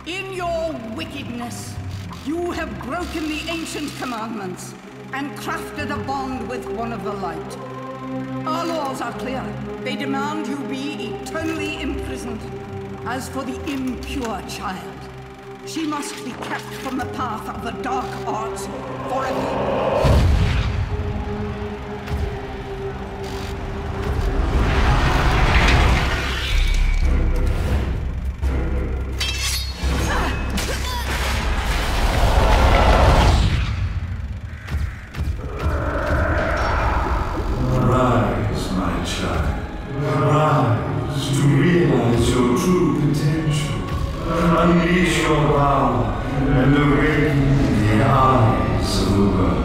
In your wickedness, you have broken the ancient commandments and crafted a bond with one of the light. Our laws are clear. They demand you be eternally imprisoned. As for the impure child, she must be kept from the path of the dark arts forever. Unleash your power and awaken the eyes of the world.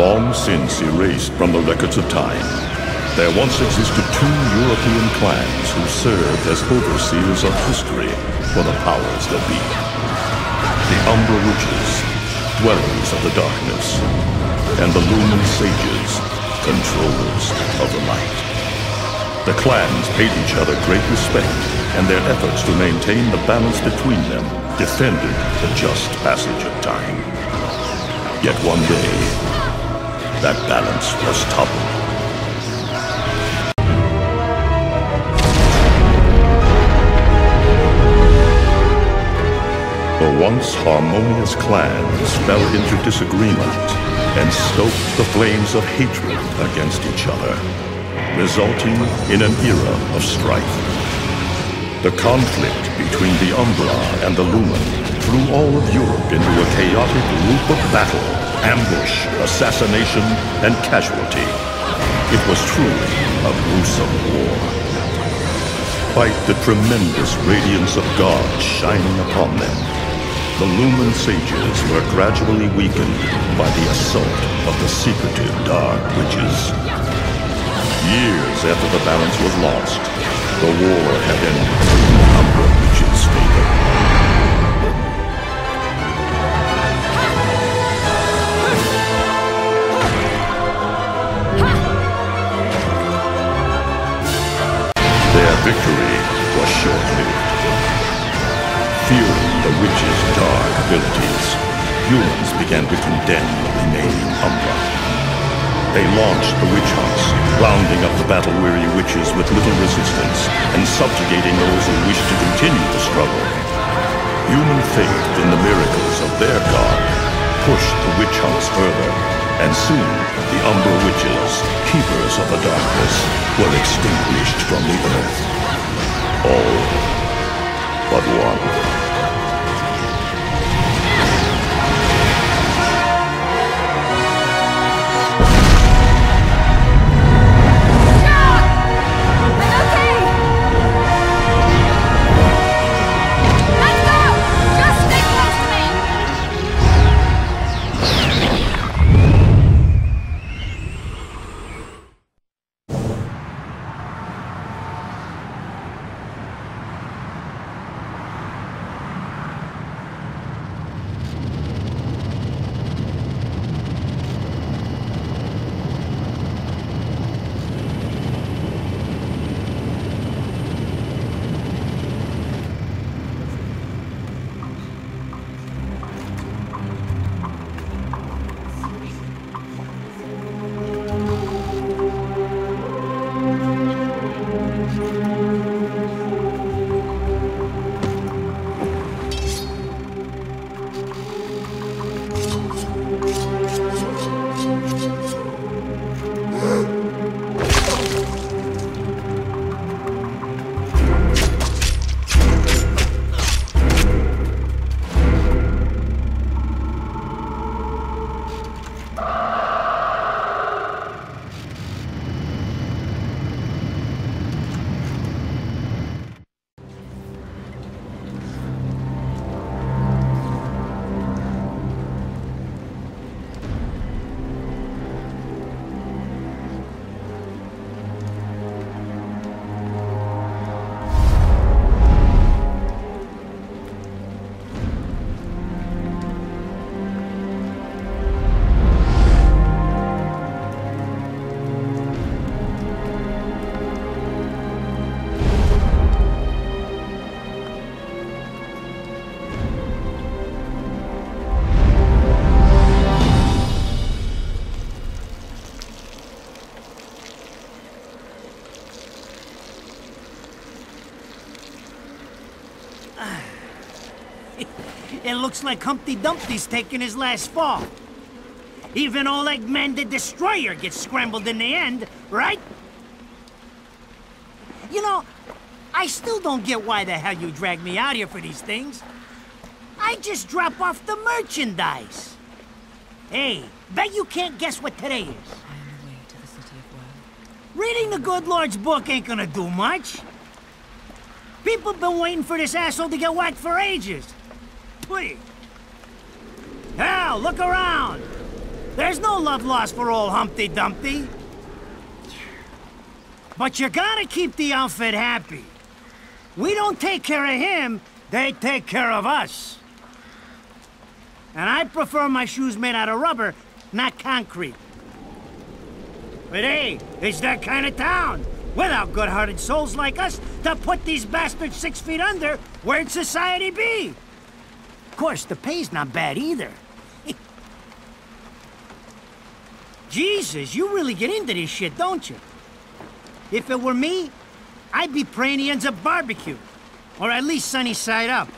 Long since erased from the records of time, there once existed two European clans who served as overseers of history for the powers that be. The Umbra Witches, dwellers of the darkness, and the Lumen Sages, controllers of the light. The clans paid each other great respect, and their efforts to maintain the balance between them defended the just passage of time. Yet one day, that balance was toppled. The once harmonious clans fell into disagreement and stoked the flames of hatred against each other, resulting in an era of strife. The conflict between the Umbra and the Lumen threw all of Europe into a chaotic loop of battle, ambush, assassination, and casualty. It was truly a gruesome war. Despite the tremendous radiance of God shining upon them, the Lumen Sages were gradually weakened by the assault of the secretive Dark Witches. Years after the balance was lost, the war had ended in the Umbra Witches' favor. Their victory was short-lived. Fearing the witches' dark abilities, humans began to condemn the remaining Umbra. They launched the witch hunts, rounding up the battle-weary witches with little resistance and subjugating those who wished to continue the struggle. Human faith in the miracles of their god pushed the witch hunts further, and soon the Umbra Witches, keepers of the darkness, were extinguished from the earth. All but one. it looks like Humpty Dumpty's taking his last fall. Even old Eggman the Destroyer gets scrambled in the end, right? You know, I still don't get why the hell you dragged me out here for these things. I just drop off the merchandise. Hey, bet you can't guess what today is. I am the way to the city of woe. Reading the good Lord's book ain't gonna do much. People been waiting for this asshole to get whacked for ages. Please. Hell, look around. There's no love lost for old Humpty Dumpty. But you gotta keep the outfit happy. We don't take care of him, they take care of us. And I prefer my shoes made out of rubber, not concrete. But hey, it's that kind of town. Without good-hearted souls like us to put these bastards 6 feet under, where'd society be? Of course, the pay's not bad either. Jesus, you really get into this shit, don't you? If it were me, I'd be praying he ends up barbecued. Or at least sunny side up.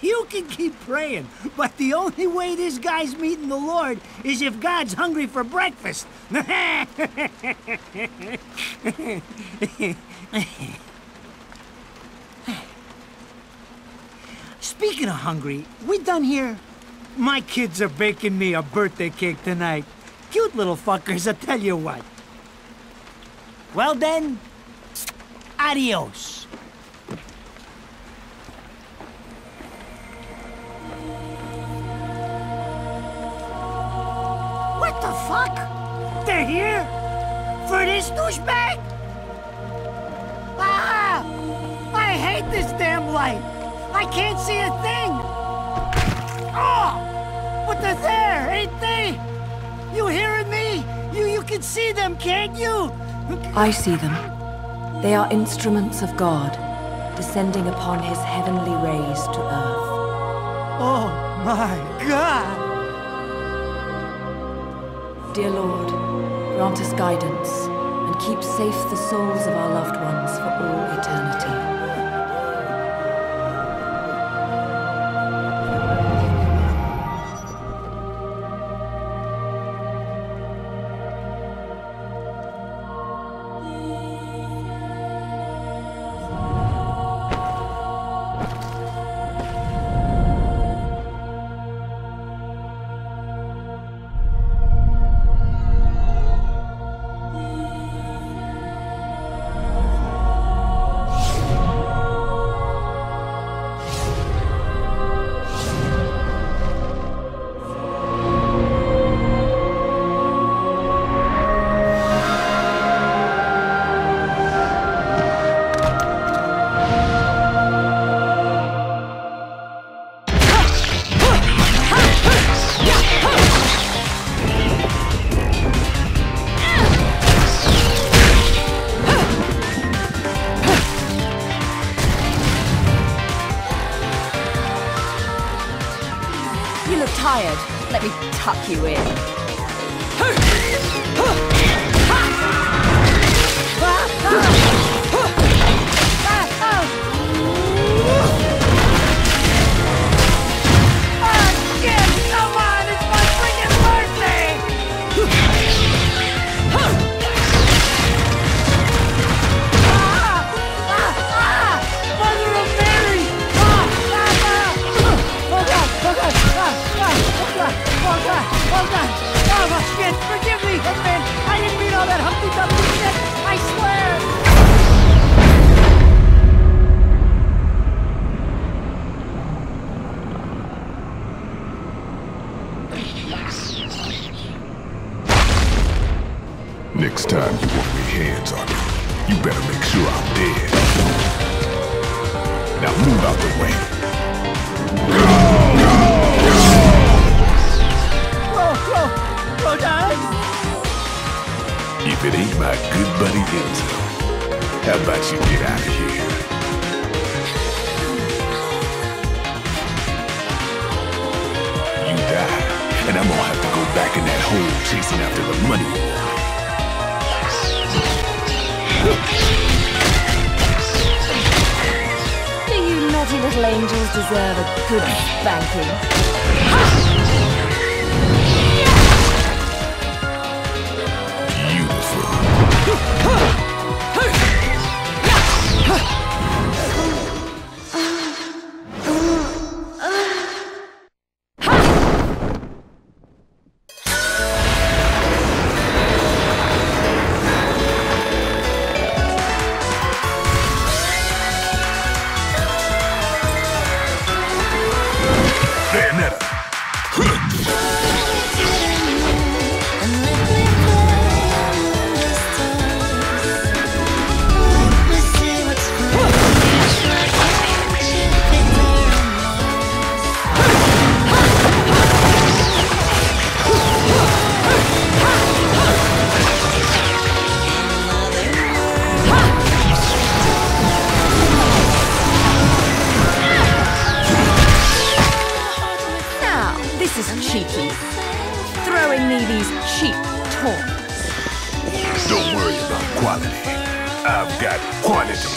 You can keep praying, but the only way this guy's meeting the Lord is if God's hungry for breakfast. Speaking of hungry, we done here? My kids are baking me a birthday cake tonight. Cute little fuckers, I tell you what. Well then, adios. What the fuck? They're here? For this douchebag? Ah! I hate this damn light. I can't see a thing. Oh! But they're there, ain't they? You hearing me? You can see them, can't you? I see them. They are instruments of God, descending upon his heavenly rays to earth. Oh my God! Dear Lord, grant us guidance, and keep safe the souls of our loved ones for all eternity. Tired. Let me tuck you in. Forgive me, Hitman! I didn't mean all that Humpty Dumpty shit! I swear! Next time you want me hands on me, you better make sure I'm dead. Now move out the way. Whoa, darling! If it ain't my good buddy Enzo, how about you get out of here? You die, and I'm gonna have to go back in that hole chasing after the money. little angels deserve a good spanking. Bayonetta! This is cheeky. Throwing me these cheap toys. Don't worry about quality. I've got quantity.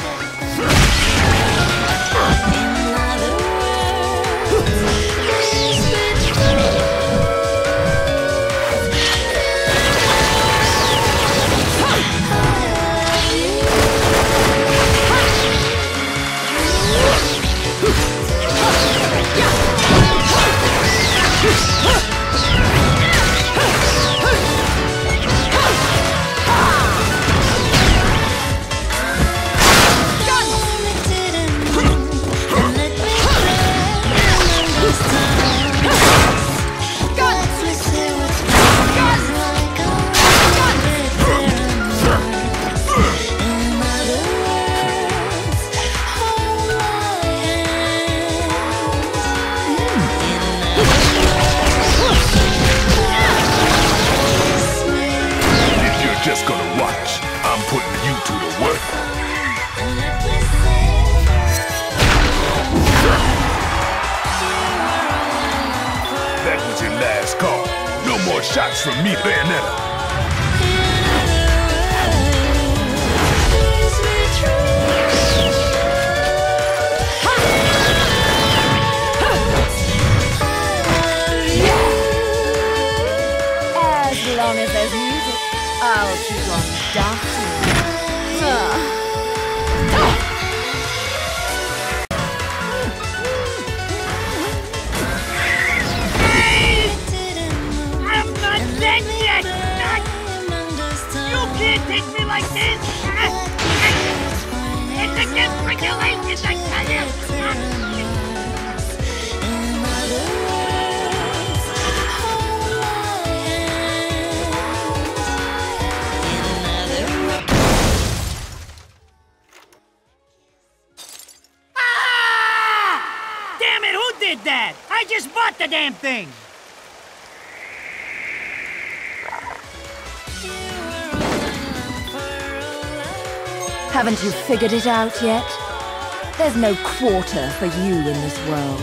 Just gonna watch. I'm putting you to the work. That was your last call. No more shots from me, Bayonetta. As long as there's music, I'll keep on dancing. I'm not dead yet! You can't take me like this! It's against regulations, I tell you! Damn it, who did that? I just bought the damn thing! Haven't you figured it out yet? There's no quarter for you in this world.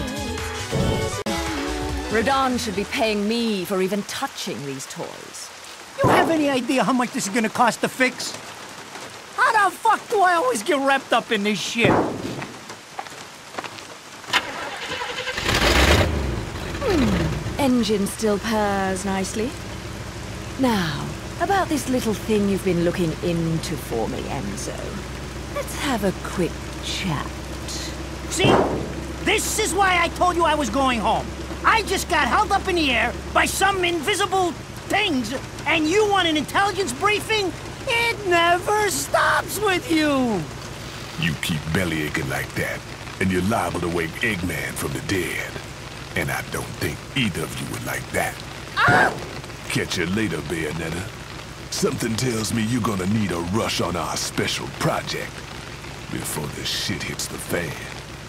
Rodan should be paying me for even touching these toys. You have any idea how much this is gonna cost to fix? How the fuck do I always get wrapped up in this shit? Engine still purrs nicely. Now, about this little thing you've been looking into for me, Enzo. Let's have a quick chat. See? This is why I told you I was going home. I just got held up in the air by some invisible things, and you want an intelligence briefing? It never stops with you! You keep bellyaching like that, and you're liable to wake Eggman from the dead. And I don't think either of you would like that. Ah! Catch you later, Bayonetta. Something tells me you're gonna need a rush on our special project before the shit hits the fan.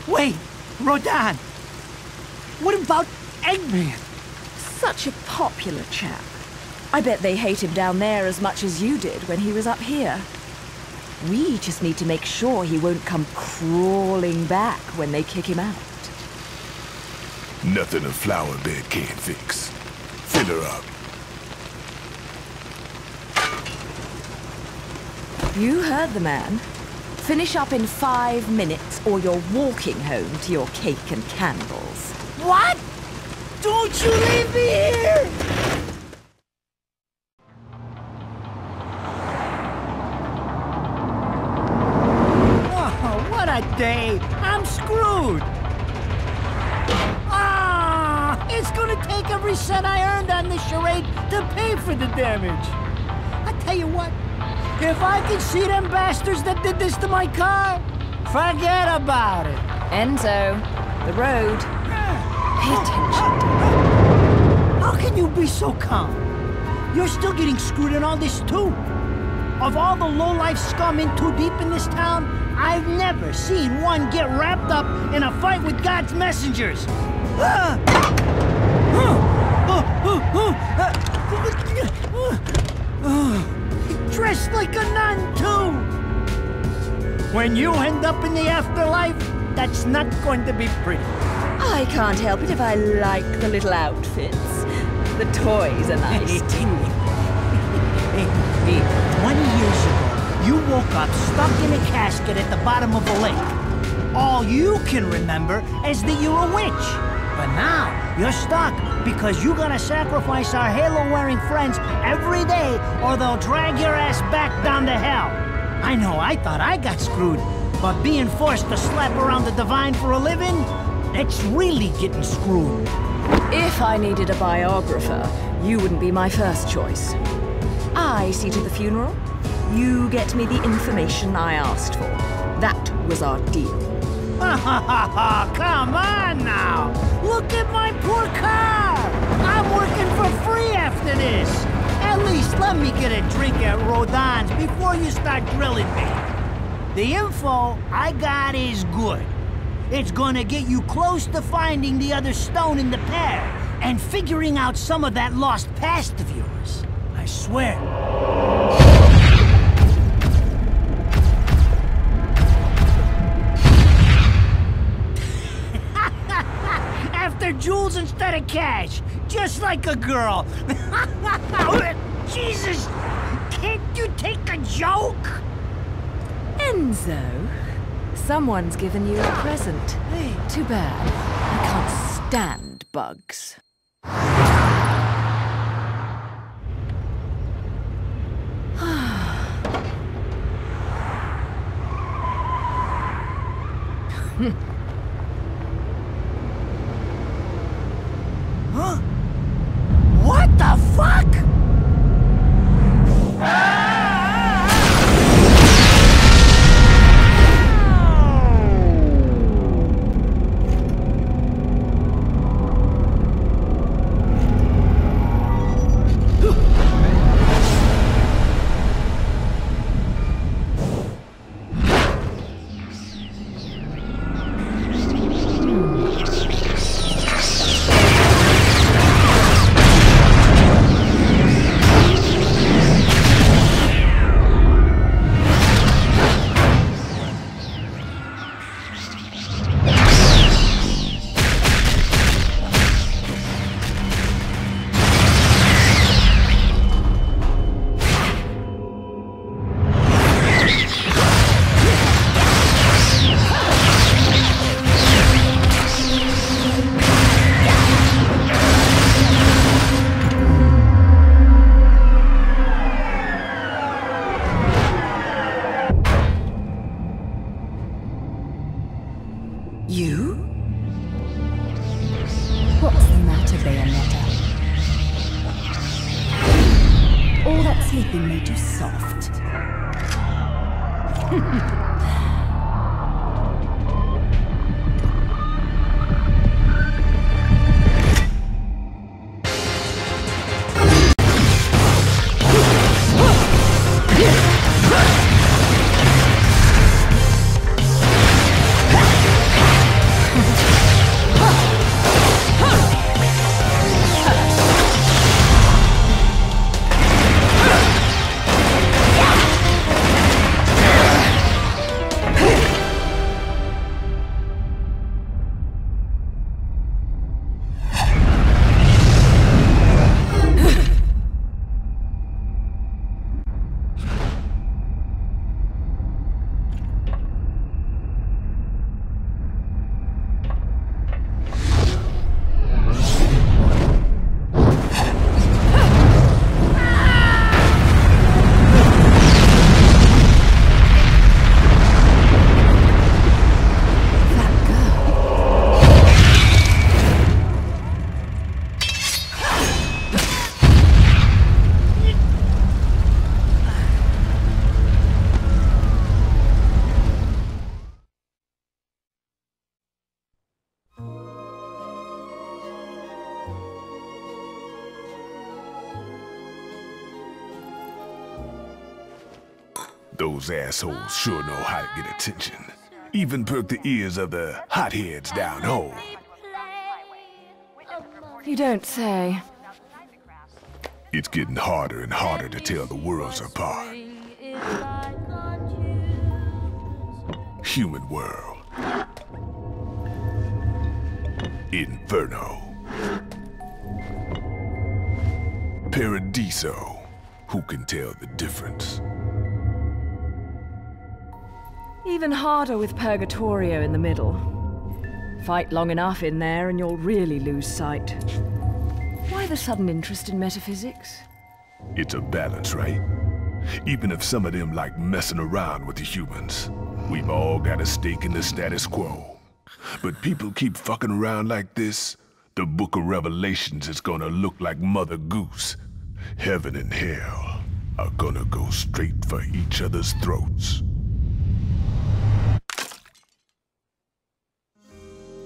Wait, Rodan. What about Eggman? Such a popular chap. I bet they hate him down there as much as you did when he was up here. We just need to make sure he won't come crawling back when they kick him out. Nothing a flower bed can't fix. Fill her up. You heard the man. Finish up in 5 minutes, or you're walking home to your cake and candles. What? Don't you leave me here! Oh, what a day! I'm screwed! Ah! It's gonna take every cent I earned on this charade to pay for the damage. I tell you what, if I could see them bastards that did this to my car, forget about it. Enzo, the road. Pay attention. How can you be so calm? You're still getting screwed in all this too. Of all the low-life scum in too deep in this town, I've never seen one get wrapped up in a fight with God's messengers. Dressed like a nun too. When you end up in the afterlife, that's not going to be pretty. I can't help it if I like the little outfits. The toys are nice too. Hey, 20 years ago, you woke up stuck in a casket at the bottom of a lake. All you can remember is that you're a witch. But now, you're stuck because you gotta sacrifice our halo-wearing friends every day or they'll drag your ass back down to hell. I know, I thought I got screwed, but being forced to slap around the divine for a living, it's really getting screwed. If I needed a biographer, you wouldn't be my first choice. I see to the funeral. You get me the information I asked for. That was our deal. Come on now! Look at my poor car! I'm working for free after this! At least let me get a drink at Rodin's before you start drilling me. The info I got is good. It's gonna get you close to finding the other stone in the pair and figuring out some of that lost past of yours. I swear. After jewels instead of cash, just like a girl. Jesus, can't you take a joke? Enzo, someone's given you a present. Too bad. I can't stand bugs. Huh? What the fuck? You? What's the matter, Bayonetta? All that sleeping made you soft. Those assholes sure know how to get attention. Even perk the ears of the hotheads down home. You don't say. It's getting harder and harder to tell the worlds apart. Human world. Inferno. Paradiso. Who can tell the difference? Even harder with Purgatorio in the middle. Fight long enough in there and you'll really lose sight. Why the sudden interest in metaphysics? It's a balance, right? Even if some of them like messing around with the humans, we've all got a stake in the status quo. But people keep fucking around like this, the Book of Revelations is gonna look like Mother Goose. Heaven and hell are gonna go straight for each other's throats.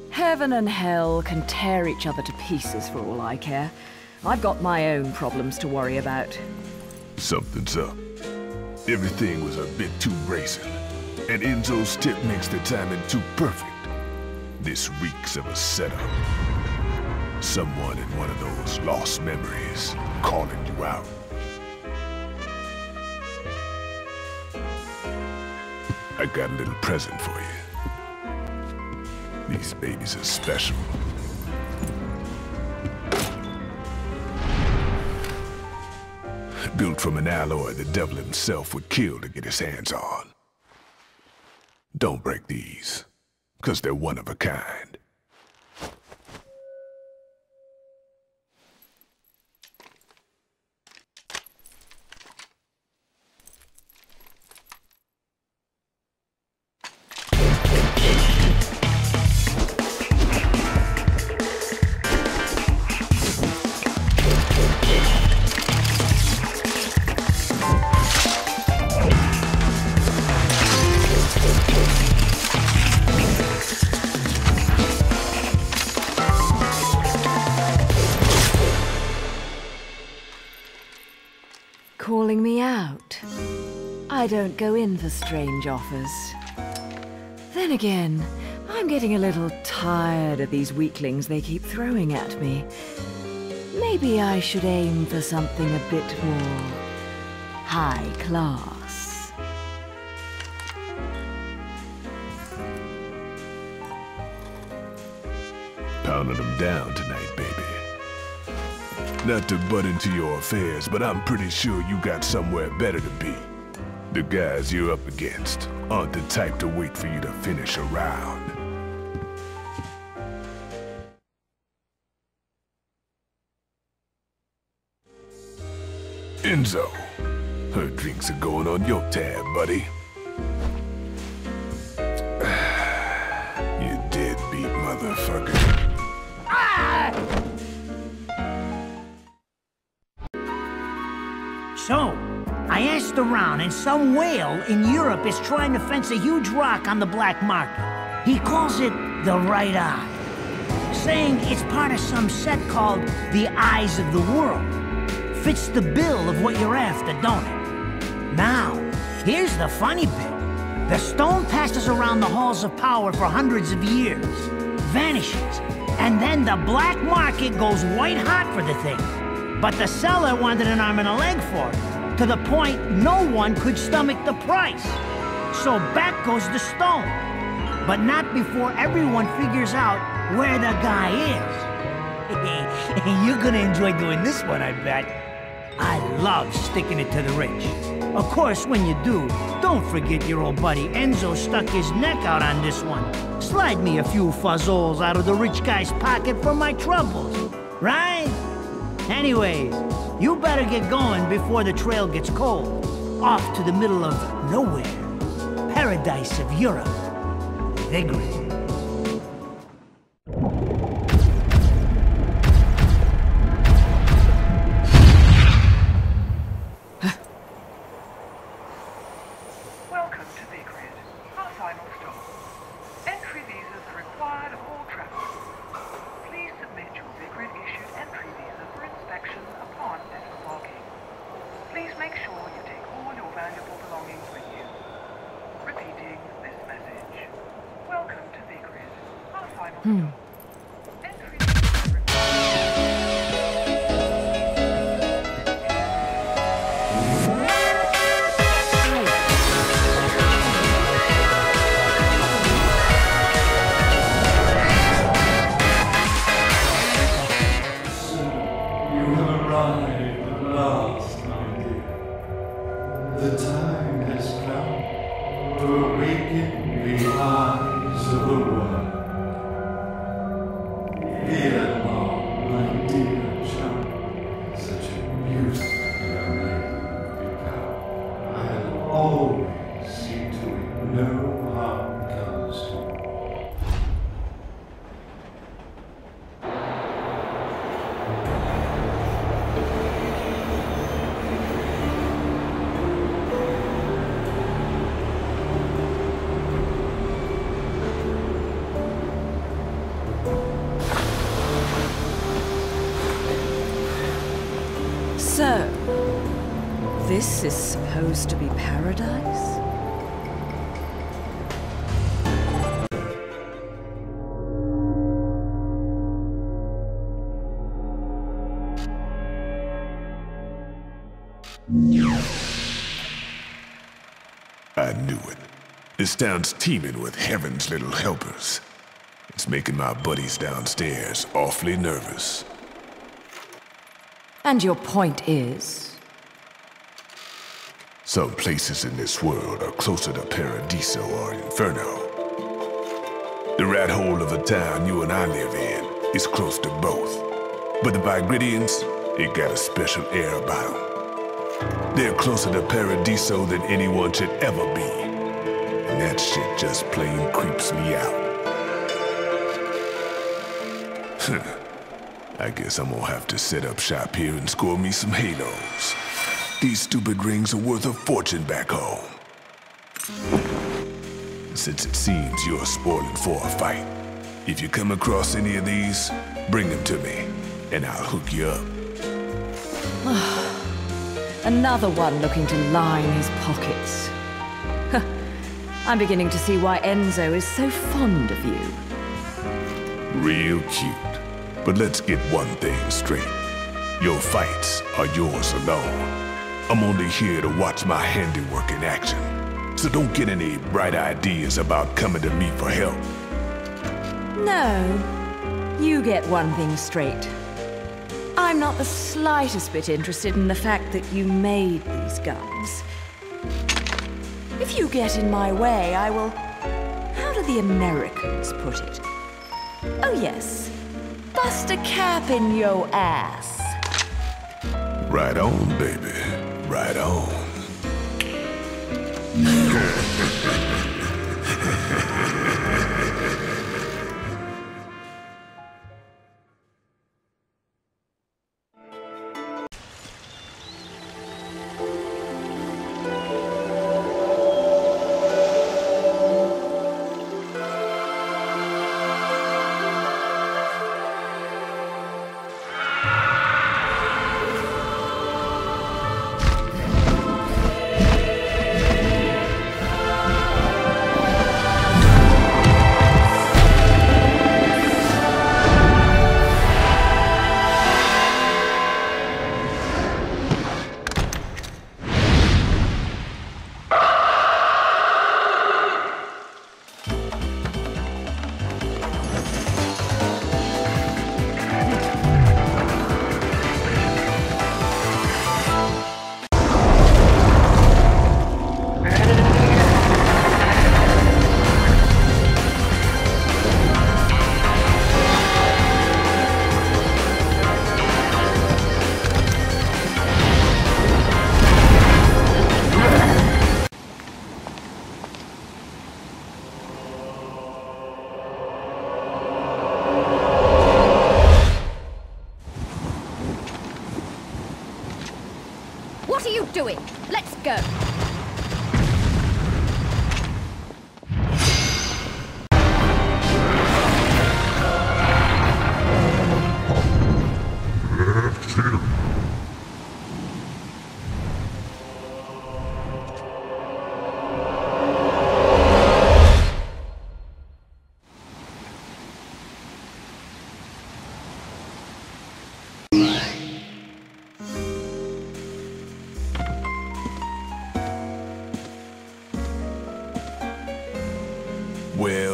Heaven and hell can tear each other to pieces for all I care. I've got my own problems to worry about. Something's up. Everything was a bit too brazen, and Enzo's tip makes the timing too perfect. This reeks of a setup. Someone in one of those lost memories calling you out. I got a little present for you. These babies are special. Built from an alloy the devil himself would kill to get his hands on. Don't break these, 'cause they're one of a kind. Calling me out? I don't go in for strange offers. Then again, I'm getting a little tired of these weaklings they keep throwing at me. Maybe I should aim for something a bit more high class. Pounding them down tonight, baby. Not to butt into your affairs, but I'm pretty sure you got somewhere better to be. The guys you're up against aren't the type to wait for you to finish a round. Enzo, her drinks are going on your tab, buddy. You deadbeat motherfucker. So, I asked around, and some whale in Europe is trying to fence a huge rock on the black market. He calls it the right eye, saying it's part of some set called the Eyes of the World. Fits the bill of what you're after, don't it? Now, here's the funny bit. The stone passes around the halls of power for hundreds of years, vanishes, and then the black market goes white hot for the thing. But the seller wanted an arm and a leg for it, to the point no one could stomach the price. So back goes the stone. But not before everyone figures out where the guy is. You're gonna enjoy doing this one, I bet. I love sticking it to the rich. Of course, when you do, don't forget your old buddy Enzo stuck his neck out on this one. Slide me a few fuzzoles out of the rich guy's pocket for my troubles, right? Anyways, you better get going before the trail gets cold. Off to the middle of nowhere. Paradise of Europe. Vigrid. Welcome to Vigrid, our final stop. Entry visas are required of all travelers. Please submit your Vigrid-issued entry visa for inspection upon disembarking. Please make sure you take all your valuable belongings with you. The time has come to awaken the eyes of the world. Here, Mom, my dear child, such a beautiful young lady you've become. I'll always see to it no harm comes to you. So, this is supposed to be paradise? I knew it. This town's teeming with heaven's little helpers. It's making my buddies downstairs awfully nervous. And your point is? Some places in this world are closer to Paradiso or Inferno. The rat hole of a town you and I live in is close to both. But the Vigridians, it got a special air about them. They're closer to Paradiso than anyone should ever be. And that shit just plain creeps me out. I guess I'm gonna have to set up shop here and score me some halos. These stupid rings are worth a fortune back home. Since it seems you're spoiling for a fight, if you come across any of these, bring them to me, and I'll hook you up. Another one looking to line his pockets. I'm beginning to see why Enzo is so fond of you. Real cute. But let's get one thing straight. Your fights are yours alone. I'm only here to watch my handiwork in action. So don't get any bright ideas about coming to me for help. No, you get one thing straight. I'm not the slightest bit interested in the fact that you made these guns. If you get in my way, I will... How do the Americans put it? Oh yes, bust a cap in yo ass. Right on, baby. Right on. What are you doing? Let's go.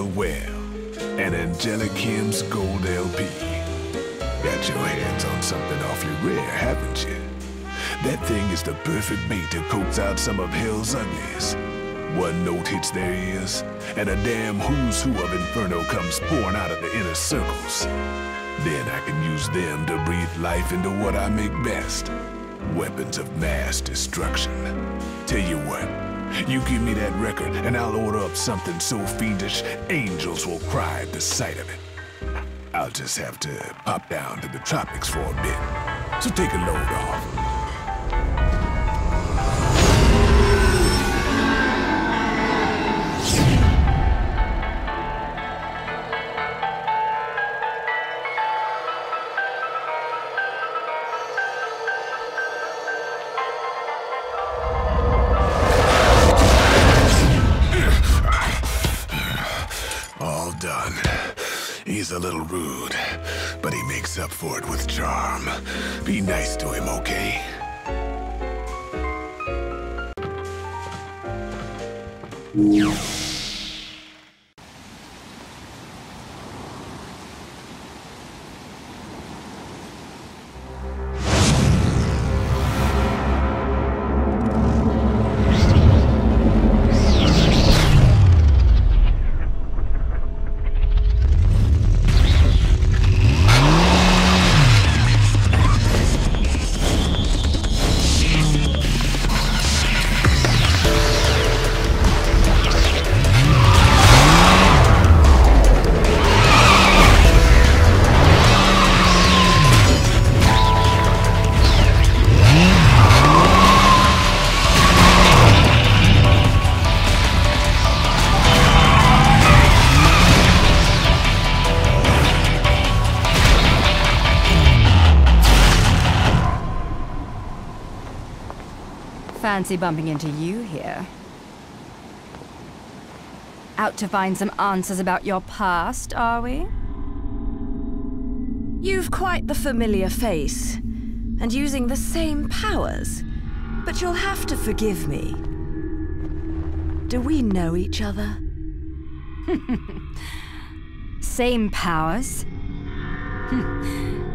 Well, well. An Angelic Hymns Gold LP. Got your hands on something awfully rare, haven't you? That thing is the perfect bait to coax out some of hell's uglies. One note hits their ears, and a damn who's who of Inferno comes pouring out of the inner circles. Then I can use them to breathe life into what I make best. Weapons of mass destruction. Tell you what, you give me that record and I'll order up something so fiendish, angels will cry at the sight of it. I'll just have to pop down to the tropics for a bit. So take a load off. Done. He's a little rude, but he makes up for it with charm. Be nice to him, okay? Fancy bumping into you here. Out to find some answers about your past, are we? You've quite the familiar face, and using the same powers. But you'll have to forgive me. Do we know each other? Same powers?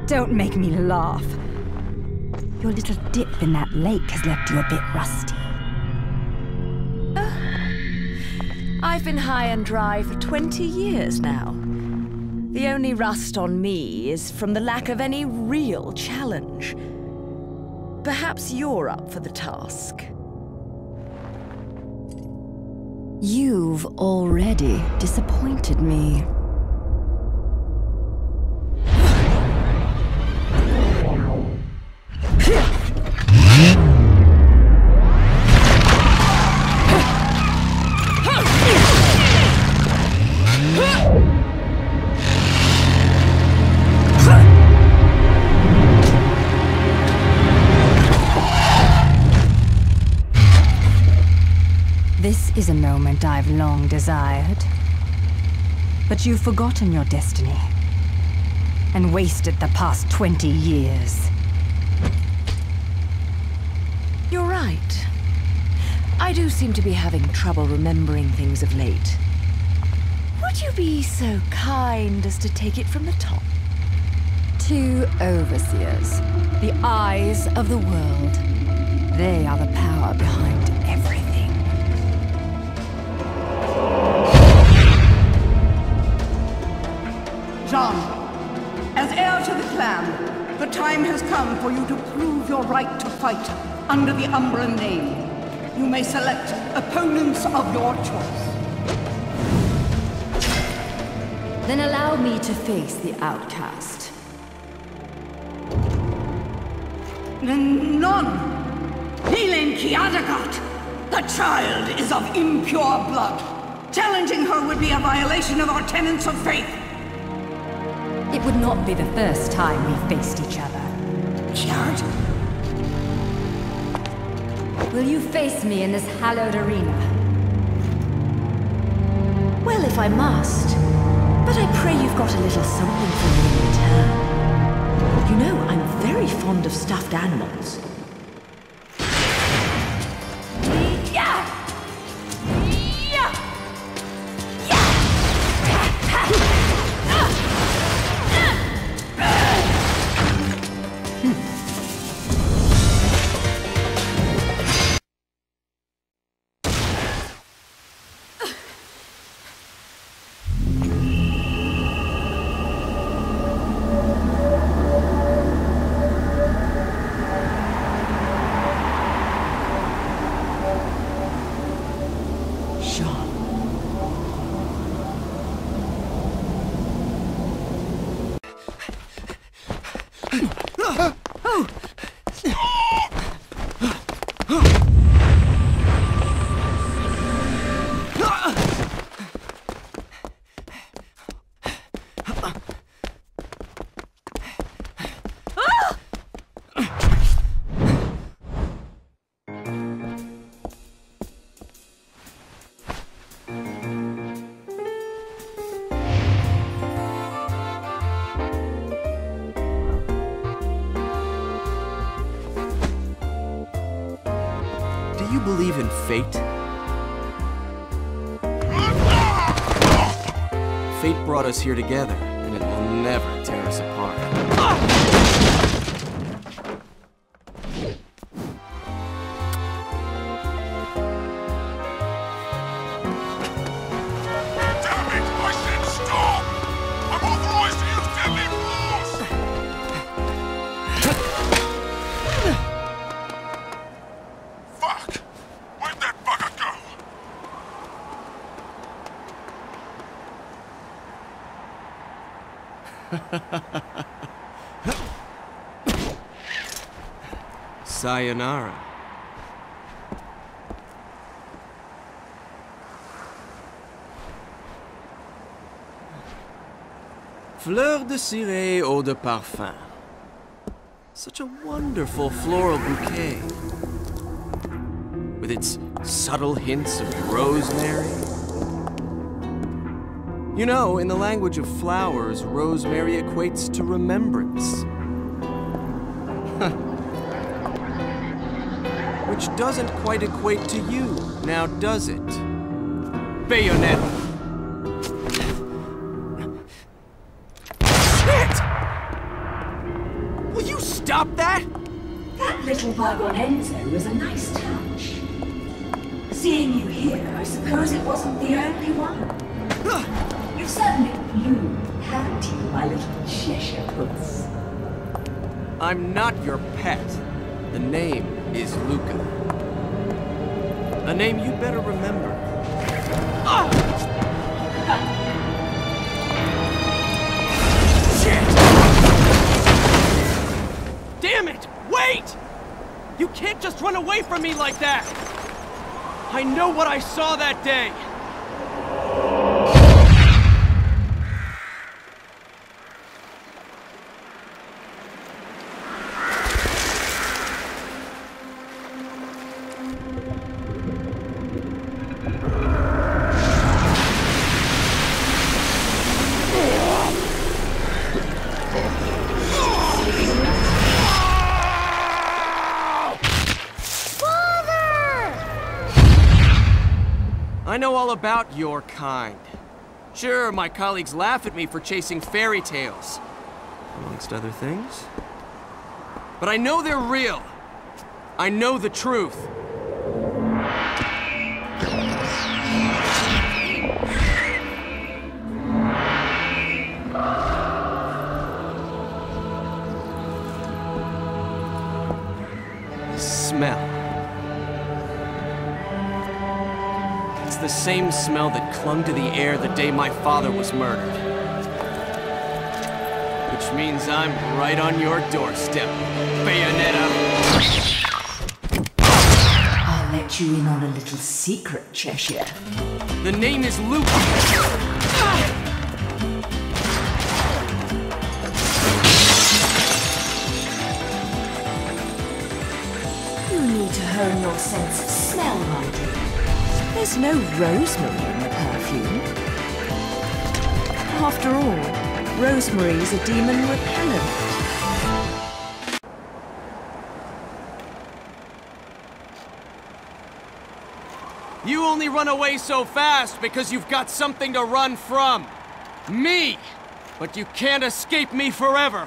Don't make me laugh. Your little dip in that lake has left you a bit rusty. I've been high and dry for 20 years now. The only rust on me is from the lack of any real challenge. Perhaps you're up for the task. You've already disappointed me. This is a moment I've long desired. But you've forgotten your destiny and wasted the past 20 years. You're right. I do seem to be having trouble remembering things of late. Would you be so kind as to take it from the top? 2 overseers, the eyes of the world. They are the power behind everything. Jean, as heir to the clan, the time has come for you to prove your right to fight under the Umbran name. You may select opponents of your choice. Then allow me to face the outcast. None! Helen Kiadagat! The child is of impure blood. Challenging her would be a violation of our tenets of faith. It would not be the first time we've faced each other. Kiard? Will you face me in this hallowed arena? Well, if I must. But I pray you've got a little something for me in return. You know, I'm very fond of stuffed animals. Yeah! Yeah! Do you believe in fate? Fate brought us here together, and it will never tear us apart. Damn it! I said stop! I'm authorized to use deadly force! Fuck! Where'd that bugger go? Sayonara. Fleur de ciré, eau de parfum. Such a wonderful floral bouquet. With its subtle hints of rosemary. You know, in the language of flowers, rosemary equates to remembrance. Which doesn't quite equate to you, now does it? Bayonetta! Shit! Will you stop that? That little Bayonetta was a nice touch. Seeing you here, I suppose it wasn't the only one. You've certainly bloomed, haven't you, my little Cheshire puss? I'm not your pet. The name is Luca. A name you better remember. Ah! Shit! Damn it! Wait! You can't just run away from me like that! I know what I saw that day! I know all about your kind. Sure, my colleagues laugh at me for chasing fairy tales, amongst other things. But I know they're real. I know the truth. Smell. It's the same smell that clung to the air the day my father was murdered. Which means I'm right on your doorstep, Bayonetta. I'll let you in on a little secret, Cheshire. The name is Luke. You need to hone your sense of smell, my dear. There's no rosemary in the perfume. After all, rosemary is a demon repellent. You only run away so fast because you've got something to run from. Me! But you can't escape me forever.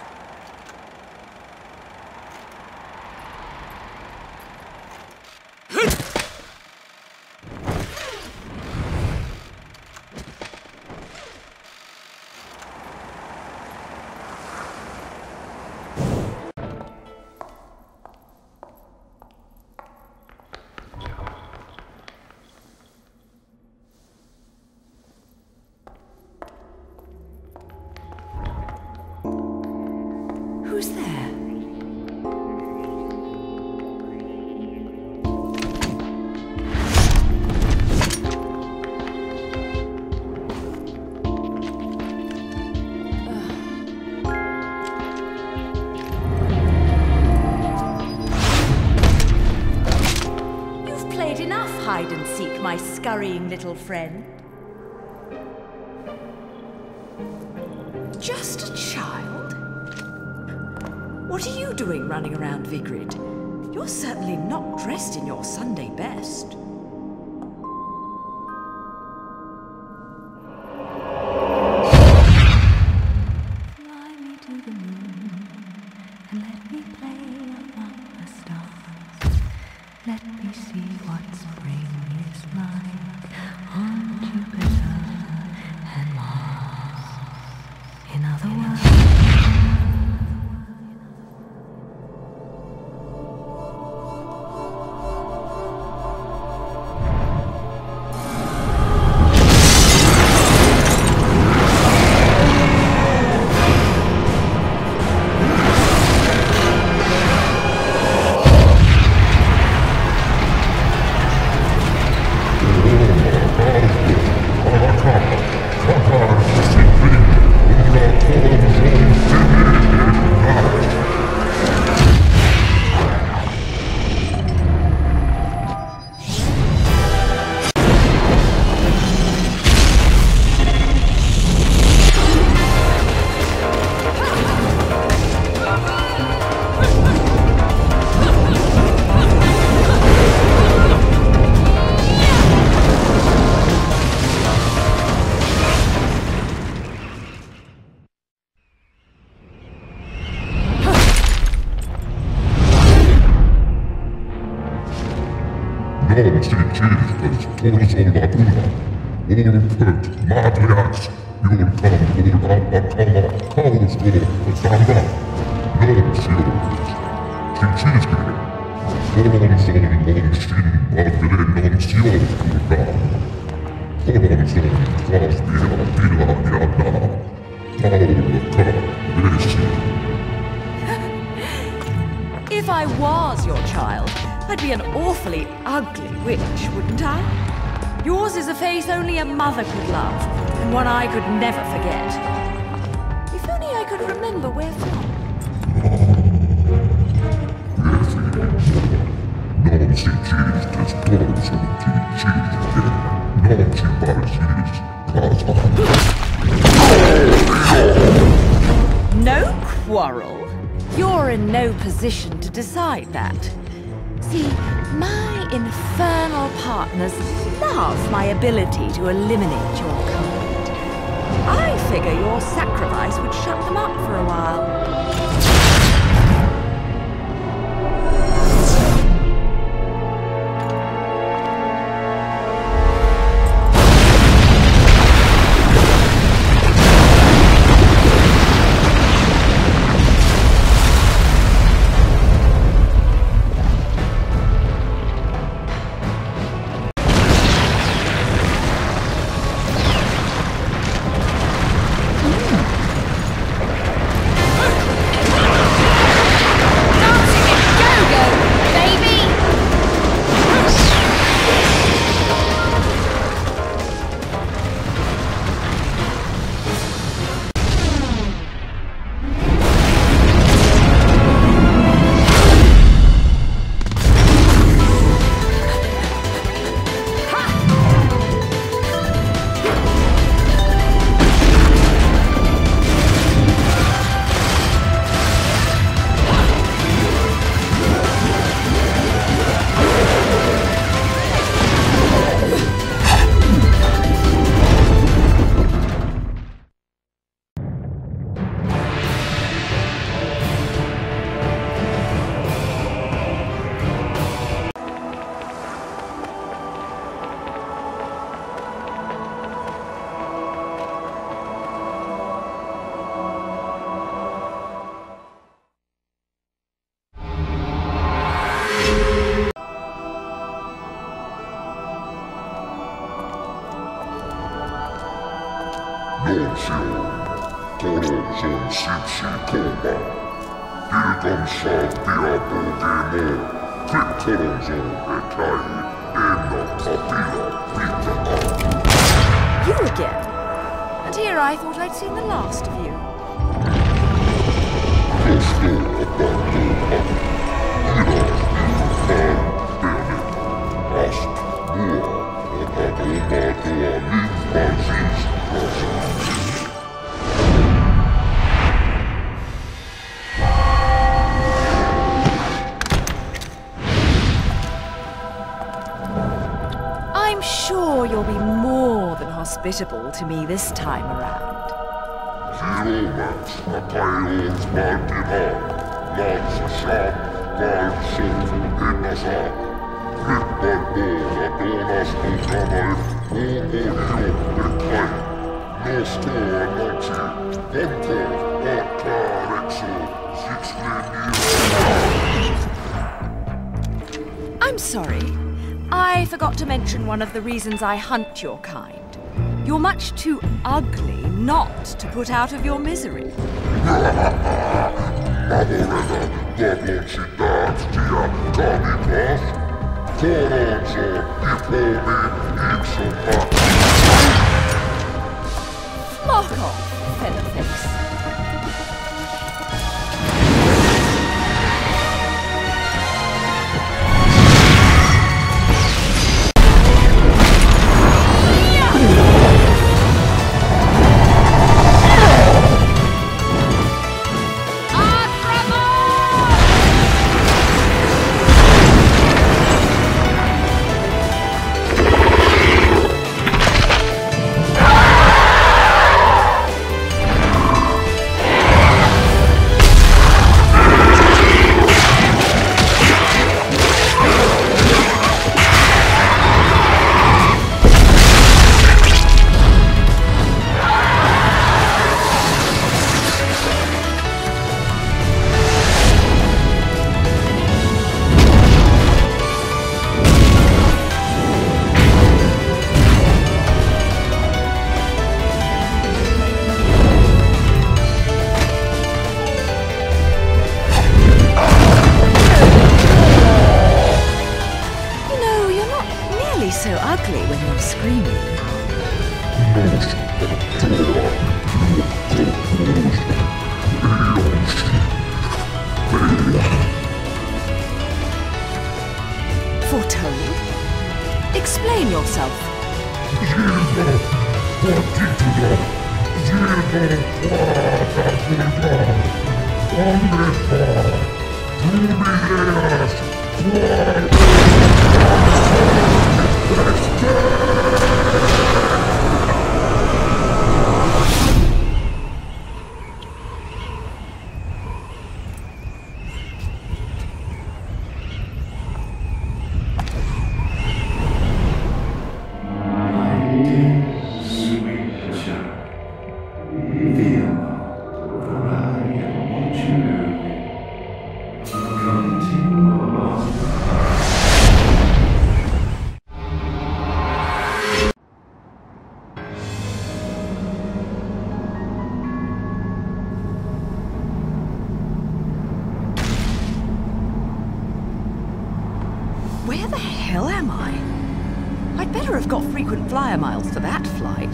my scurrying little friend. Just a child? What are you doing running around Vigrid? You're certainly not dressed in your Sunday best. Fly me to the moon and let me play among the stars. Let me see what spring is like on Jupiter and Mars. In other words, if I was your child, I'd be an awfully ugly witch, wouldn't I? Yours is a face only a mother could love, and one I could never forget. If only I could remember where from. No quarrel? You're in no position to decide that. See, my infernal partners love my ability to eliminate your kind. I figure your sacrifice would shut them up for a while. You again? And here I thought I'd seen the last of you. hospitable to me this time around. I'm sorry. I forgot to mention one of the reasons I hunt your kind. You're much too ugly not to put out of your misery. Mark off, featherface. So ugly when you're screaming. Foretold? Explain yourself. Where the hell am I? I'd better have got frequent flyer miles for that flight.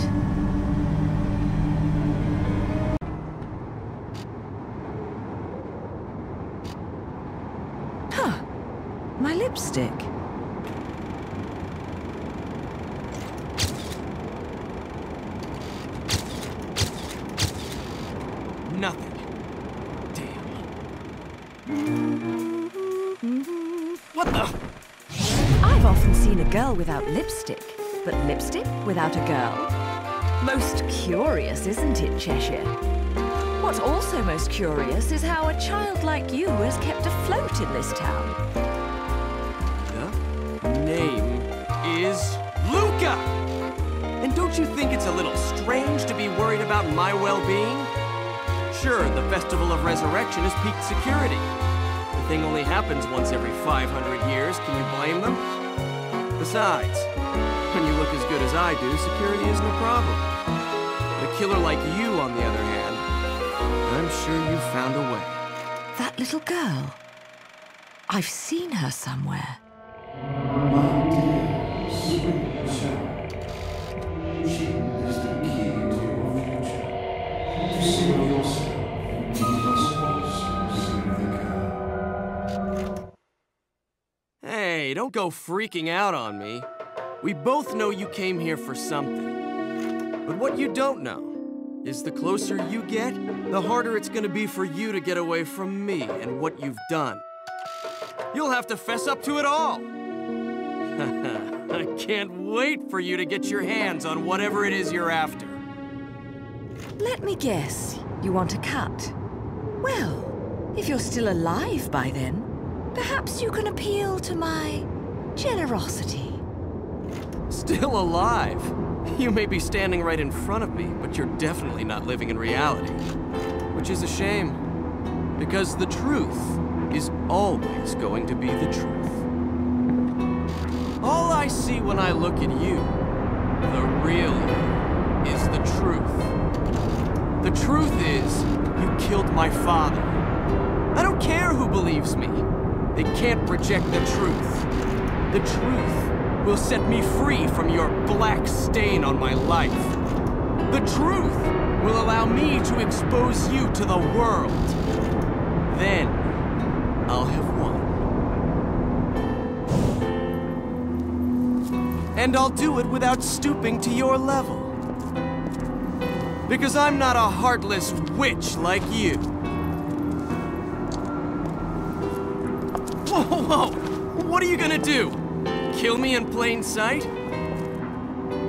Huh. My lipstick. Nothing. What the? I've often seen a girl without lipstick, but lipstick without a girl? Most curious, isn't it, Cheshire? What's also most curious is how a child like you is kept afloat in this town. The name is Luca! And don't you think it's a little strange to be worried about my well-being? Sure, the Festival of Resurrection is peak security. The thing only happens once every 500 years, can you blame them? Besides, when you look as good as I do, security isn't a problem. A killer like you, on the other hand, I'm sure you found a way. That little girl. I've seen her somewhere. My dear, sweet child, she is the key to your future. To save yourself, you must also save the girl. Hey, don't go freaking out on me. We both know you came here for something. But what you don't know is the closer you get, the harder it's gonna be for you to get away from me and what you've done. You'll have to fess up to it all. I can't wait for you to get your hands on whatever it is you're after. Let me guess, you want a cut? Well, if you're still alive by then, perhaps you can appeal to my generosity. Still alive? You may be standing right in front of me, but you're definitely not living in reality. Which is a shame, because the truth is always going to be the truth. All I see when I look at you, the real you, is the truth. The truth is, you killed my father. I don't care who believes me. They can't reject the truth. The truth will set me free from your black stain on my life. The truth will allow me to expose you to the world. Then, I'll have won. And I'll do it without stooping to your level. Because I'm not a heartless witch like you. Whoa, whoa! What are you gonna do? Kill me in plain sight?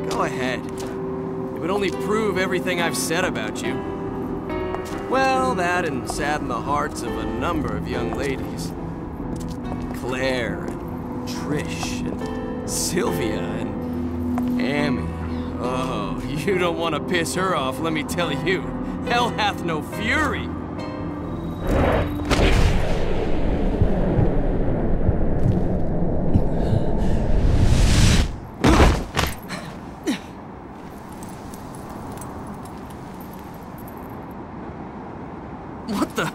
Go ahead. It would only prove everything I've said about you. Well, that and sadden the hearts of a number of young ladies. Claire, and Trish, and Sylvia, and Amy. Oh, you don't want to piss her off, let me tell you. Hell hath no fury. What the?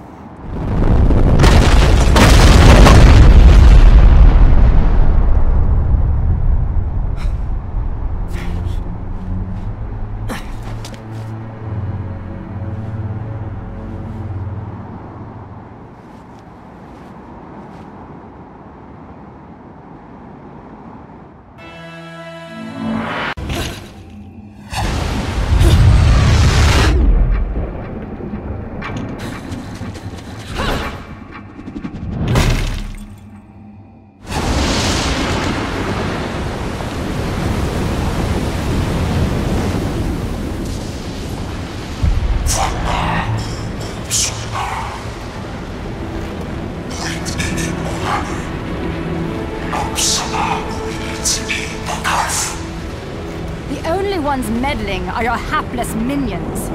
Ones meddling are your hapless minions.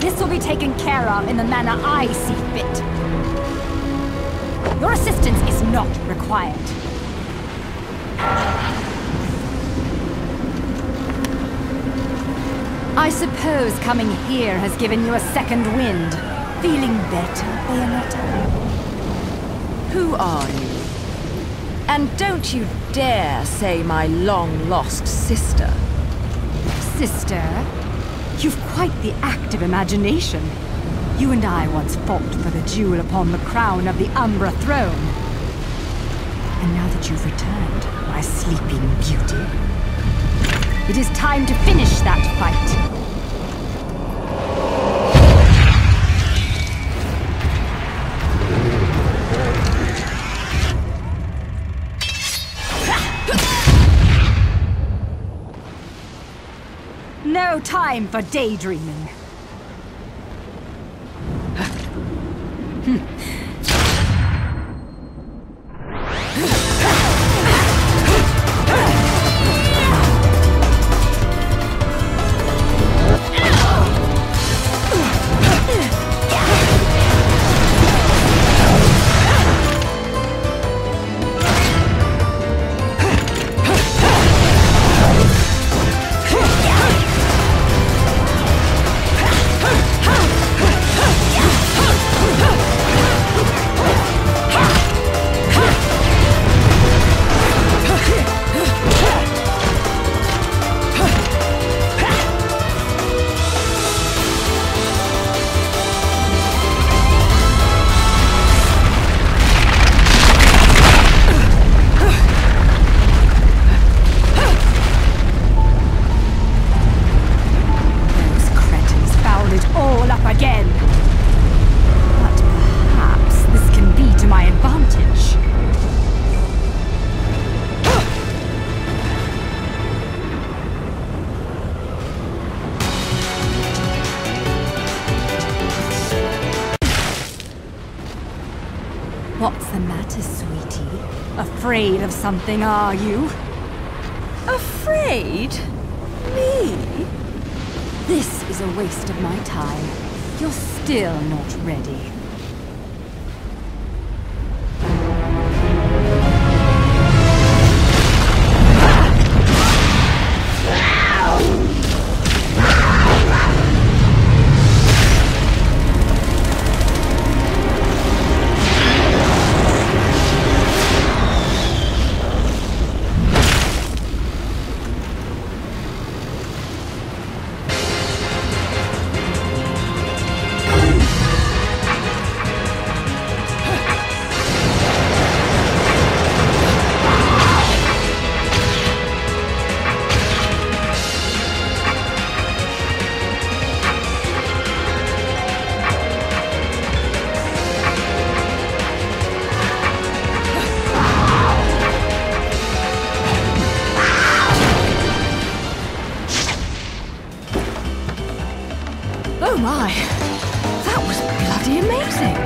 This will be taken care of in the manner I see fit. Your assistance is not required. I suppose coming here has given you a second wind. Feeling better, Bayonetta? Who are you? And don't you dare say my long-lost sister. Sister, you've quite the active imagination. You and I once fought for the jewel upon the crown of the Umbra throne. And now that you've returned, my sleeping beauty, it is time to finish that fight. No time for daydreaming. sweetie? Afraid of something, are you? Afraid? Me? This is a waste of my time. You're still not ready. Oh my! That was bloody amazing!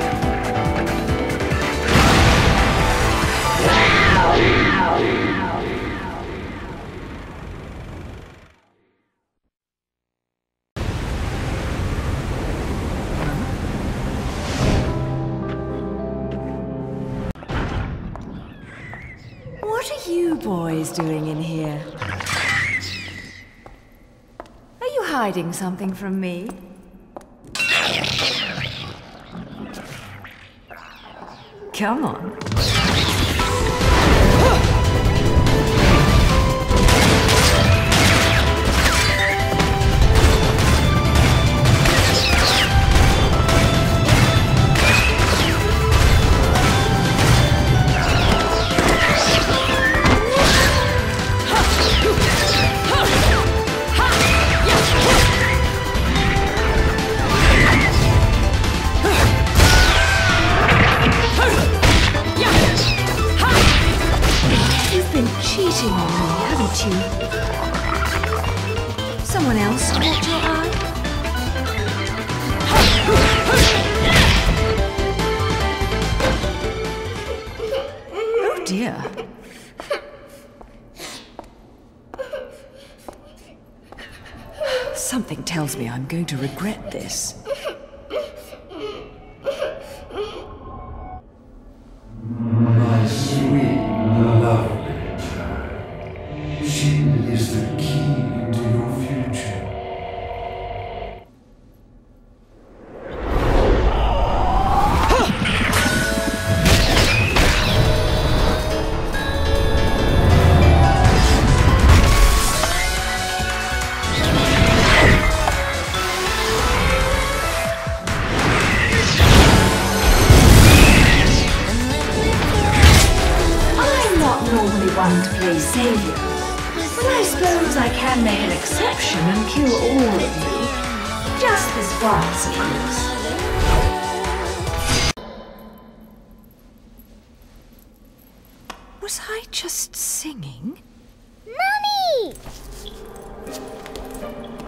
What are you boys doing in here? Are you hiding something from me? Come on. Cheating on me, haven't you? Someone else caught your eye? Oh dear. Something tells me I'm going to regret this. My sweet, lovely child. She is the key to your future. One to play savior, but I suppose I can make an exception and kill all of you. Just this once, of course. Was I just singing? Mummy!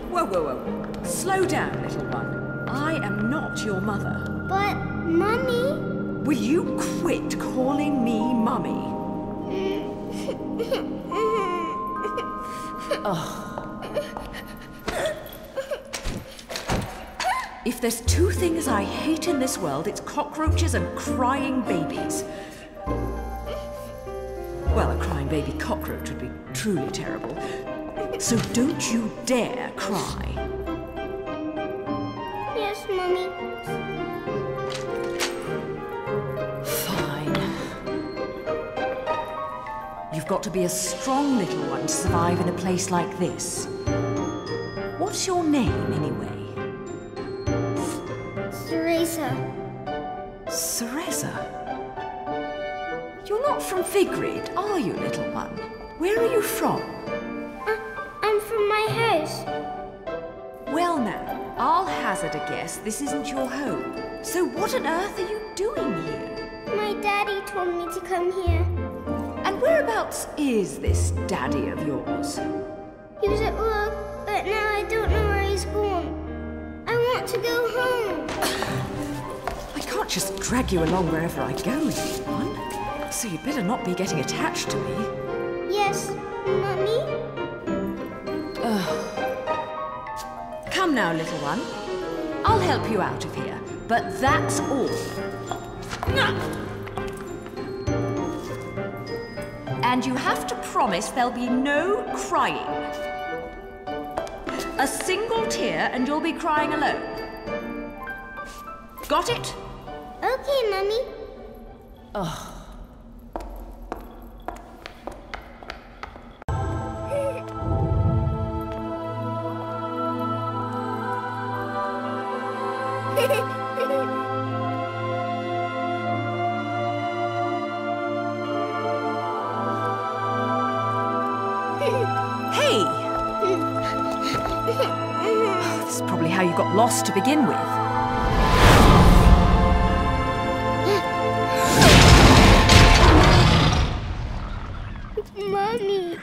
Whoa, whoa, whoa. Slow down, little one. I am not your mother. But, Mummy... Will you quit calling me Mummy? Oh. If there's two things I hate in this world, it's cockroaches and crying babies. Well, a crying baby cockroach would be truly terrible. So don't you dare cry. Yes, Mummy. You've got to be a strong little one to survive in a place like this. What's your name, anyway? Cereza. Cereza? You're not from Vigrid, are you, little one? Where are you from? I'm from my house. Well now, I'll hazard a guess this isn't your home. So what on earth are you doing here? My daddy told me to come here. And whereabouts is this daddy of yours? He was at work, but now I don't know where he's gone. I want to go home. I can't just drag you along wherever I go, little one. So you'd better not be getting attached to me. Yes, Mummy? Come now, little one. I'll help you out of here, but that's all. And you have to promise there'll be no crying. A single tear and you'll be crying alone. Got it? Okay, Mummy. Ugh. Hey! This is probably how you got lost to begin with. Mommy.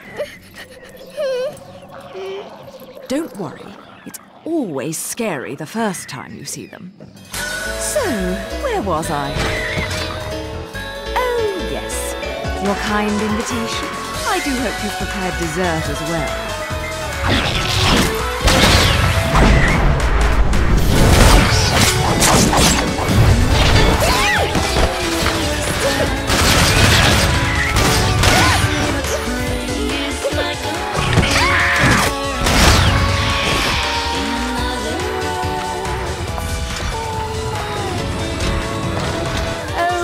Don't worry. It's always scary the first time you see them. So, where was I? Oh, yes. Your kind invitation. I do hope you've prepared dessert as well.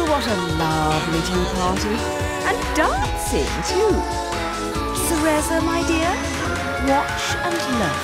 What a lovely tea party. And dancing, too. Cereza, my dear, watch and learn.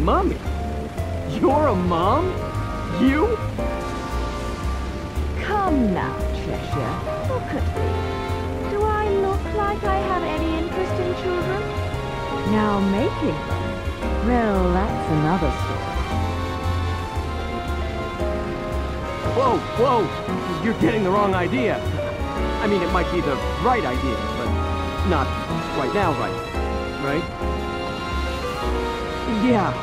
Mommy? You're a mom? You? Come now, Cheshire. Look at me. Do I look like I have any interest in Now making them, well, that's another story. Whoa, whoa! You're getting the wrong idea. I mean, it might be the right idea, but not right now right? Yeah,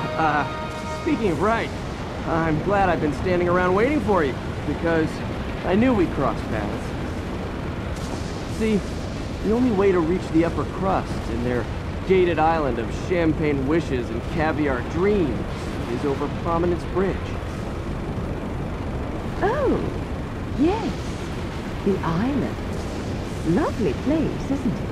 speaking of right, I'm glad I've been standing around waiting for you, because I knew we'd cross paths. See, the only way to reach the upper crust in their gated island of champagne wishes and caviar dreams is over Prominence Bridge. Oh, yes. The island. Lovely place, isn't it?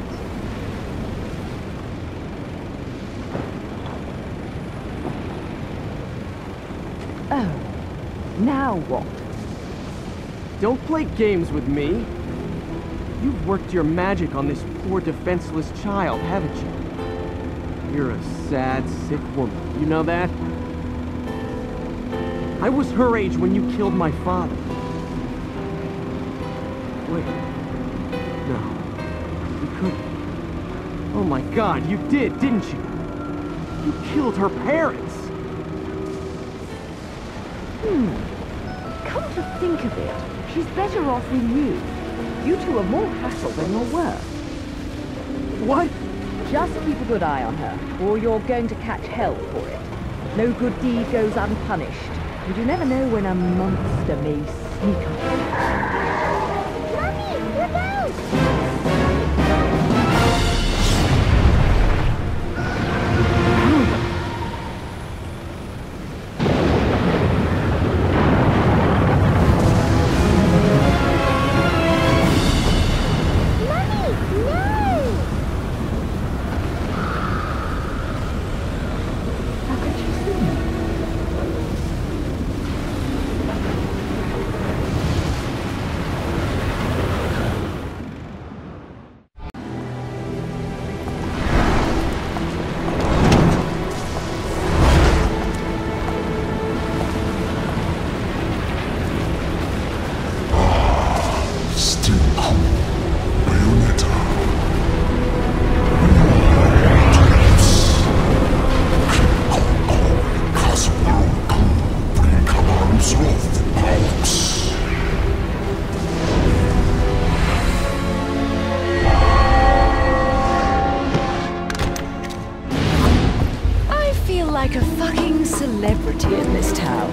Oh, now what? Don't play games with me. You've worked your magic on this poor defenseless child, haven't you? You're a sad, sick woman. You know that? I was her age when you killed my father. Wait. No. You couldn't. Oh my God, you did, didn't you? You killed her parents! Come to think of it, she's better off with you. You two are more hassle than you're worth. What? Just keep a good eye on her, or you're going to catch hell for it. No good deed goes unpunished, and you never know when a monster may sneak up. Mommy, look out! Like a fucking celebrity in this town.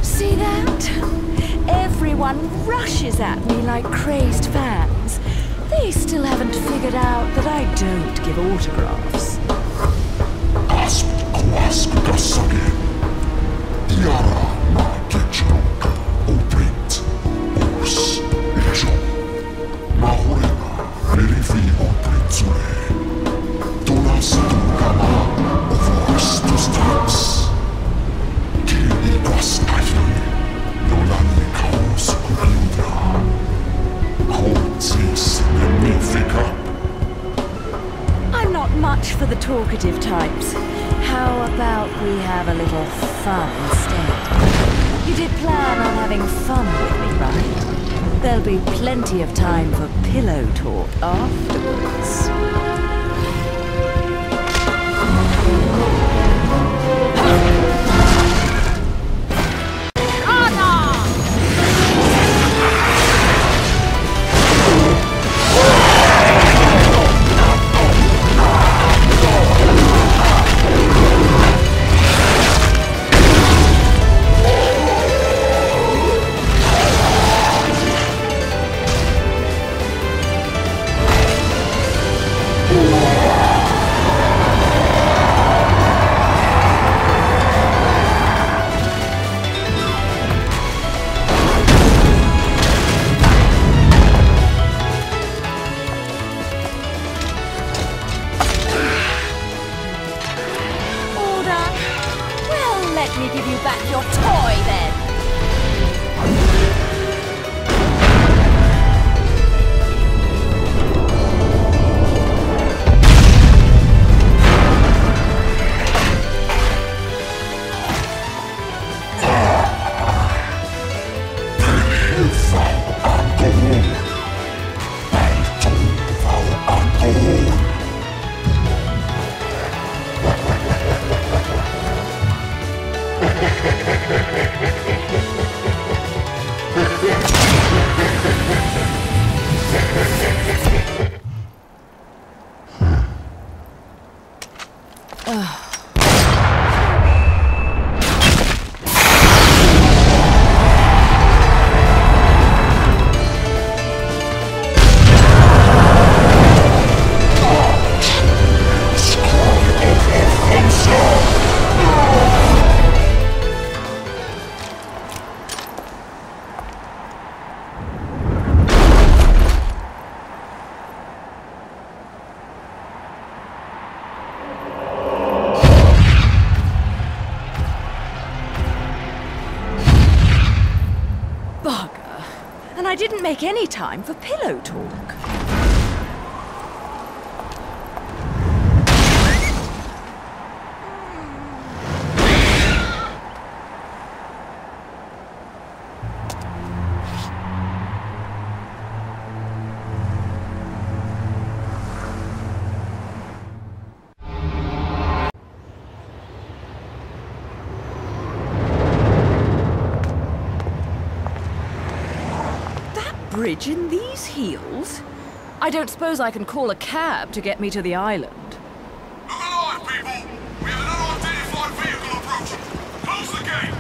See that? Everyone rushes at me like crazed fans. They still haven't figured out that I don't give autographs. I'm not much for the talkative types. How about we have a little fun instead? You did plan on having fun with me, right? There'll be plenty of time for pillow talk afterwards. Bugger. And I didn't make any time for pillow talk. Bridge in these heels? I don't suppose I can call a cab to get me to the island. Look alive, people! We have an unidentified vehicle approaching. Close the gate!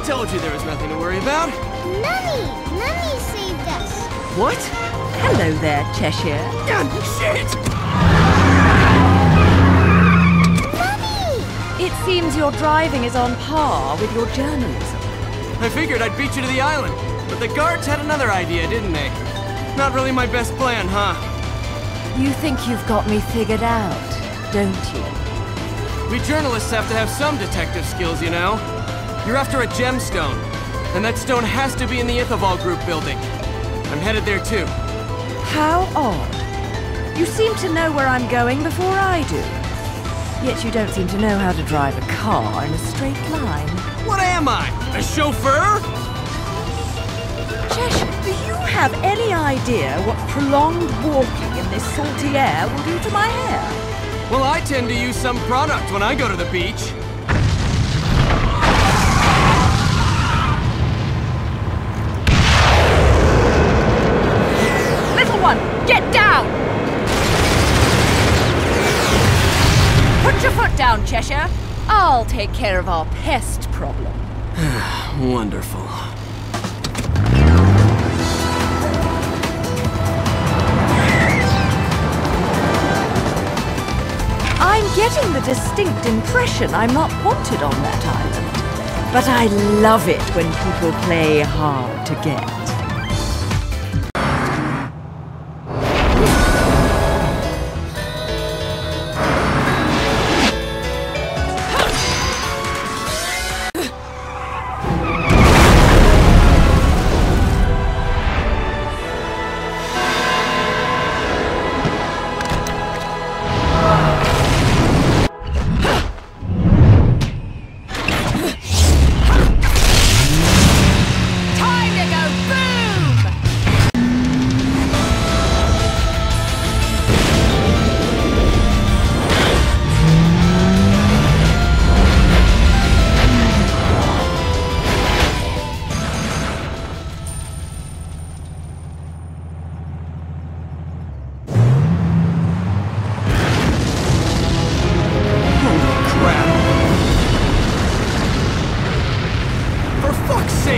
Told you there was nothing to worry about. Mummy saved us. What? Hello there, Cheshire. Shit! Mummy! It seems your driving is on par with your journalism. I figured I'd beat you to the island, but the guards had another idea, didn't they? Not really my best plan, huh? You think you've got me figured out, don't you? We journalists have to have some detective skills, you know? You're after a gemstone, and that stone has to be in the Ithaval Group building. I'm headed there too. How odd. You seem to know where I'm going before I do. Yet you don't seem to know how to drive a car in a straight line. What am I? A chauffeur? Cheshire, do you have any idea what prolonged walking in this salty air will do to my hair? Well, I tend to use some product when I go to the beach. Get down! Put your foot down, Cheshire. I'll take care of our pest problem. Wonderful. I'm getting the distinct impression I'm not wanted on that island. But I love it when people play hard to get.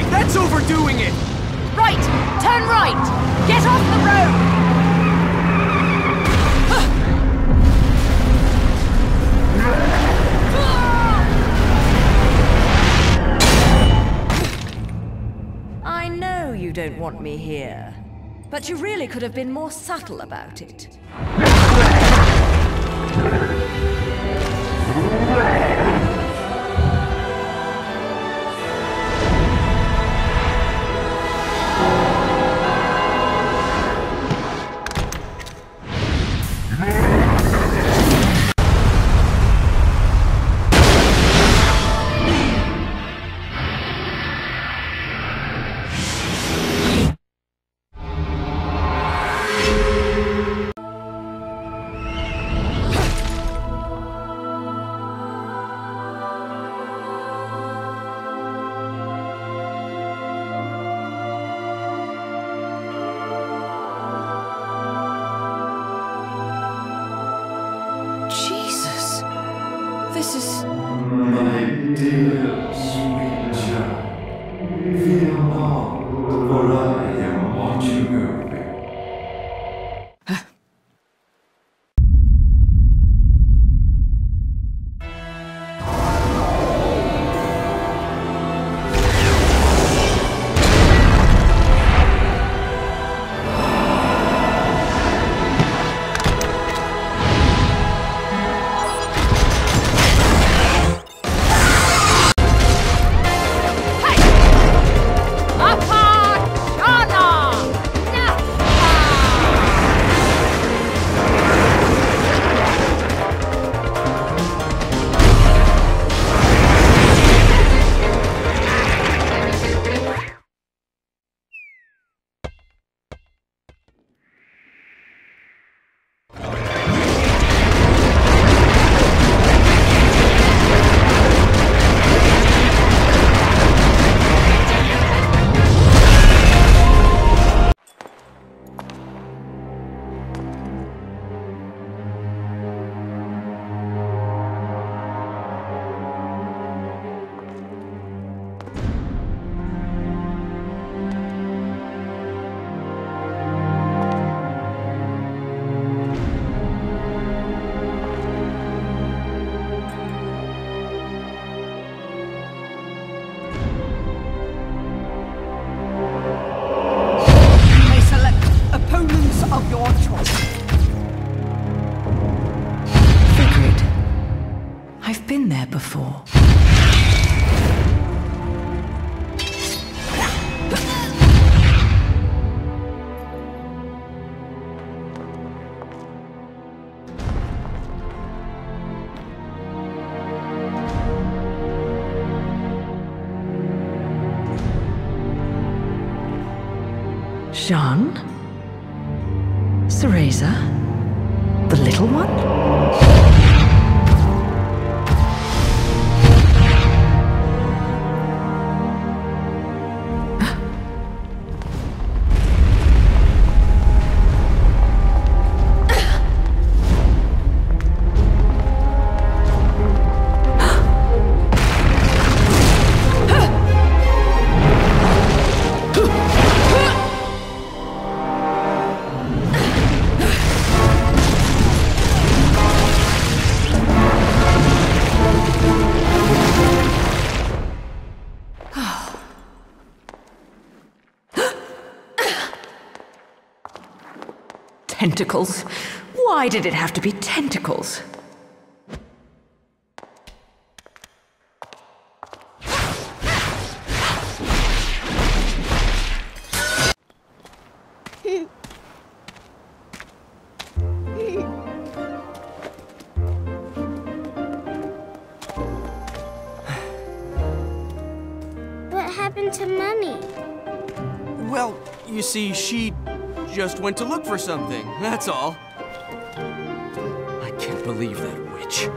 That's overdoing it! Right! Turn right! Get off the road! I know you don't want me here, but you really could have been more subtle about it. This is... My dear sweet child, fear not, for I am watching over you. I've been there before. Jean? Cereza? The little one? Tentacles? Why did it have to be tentacles? What happened to Mummy? Well, you see, she just went to look for something, that's all. I can't believe that witch,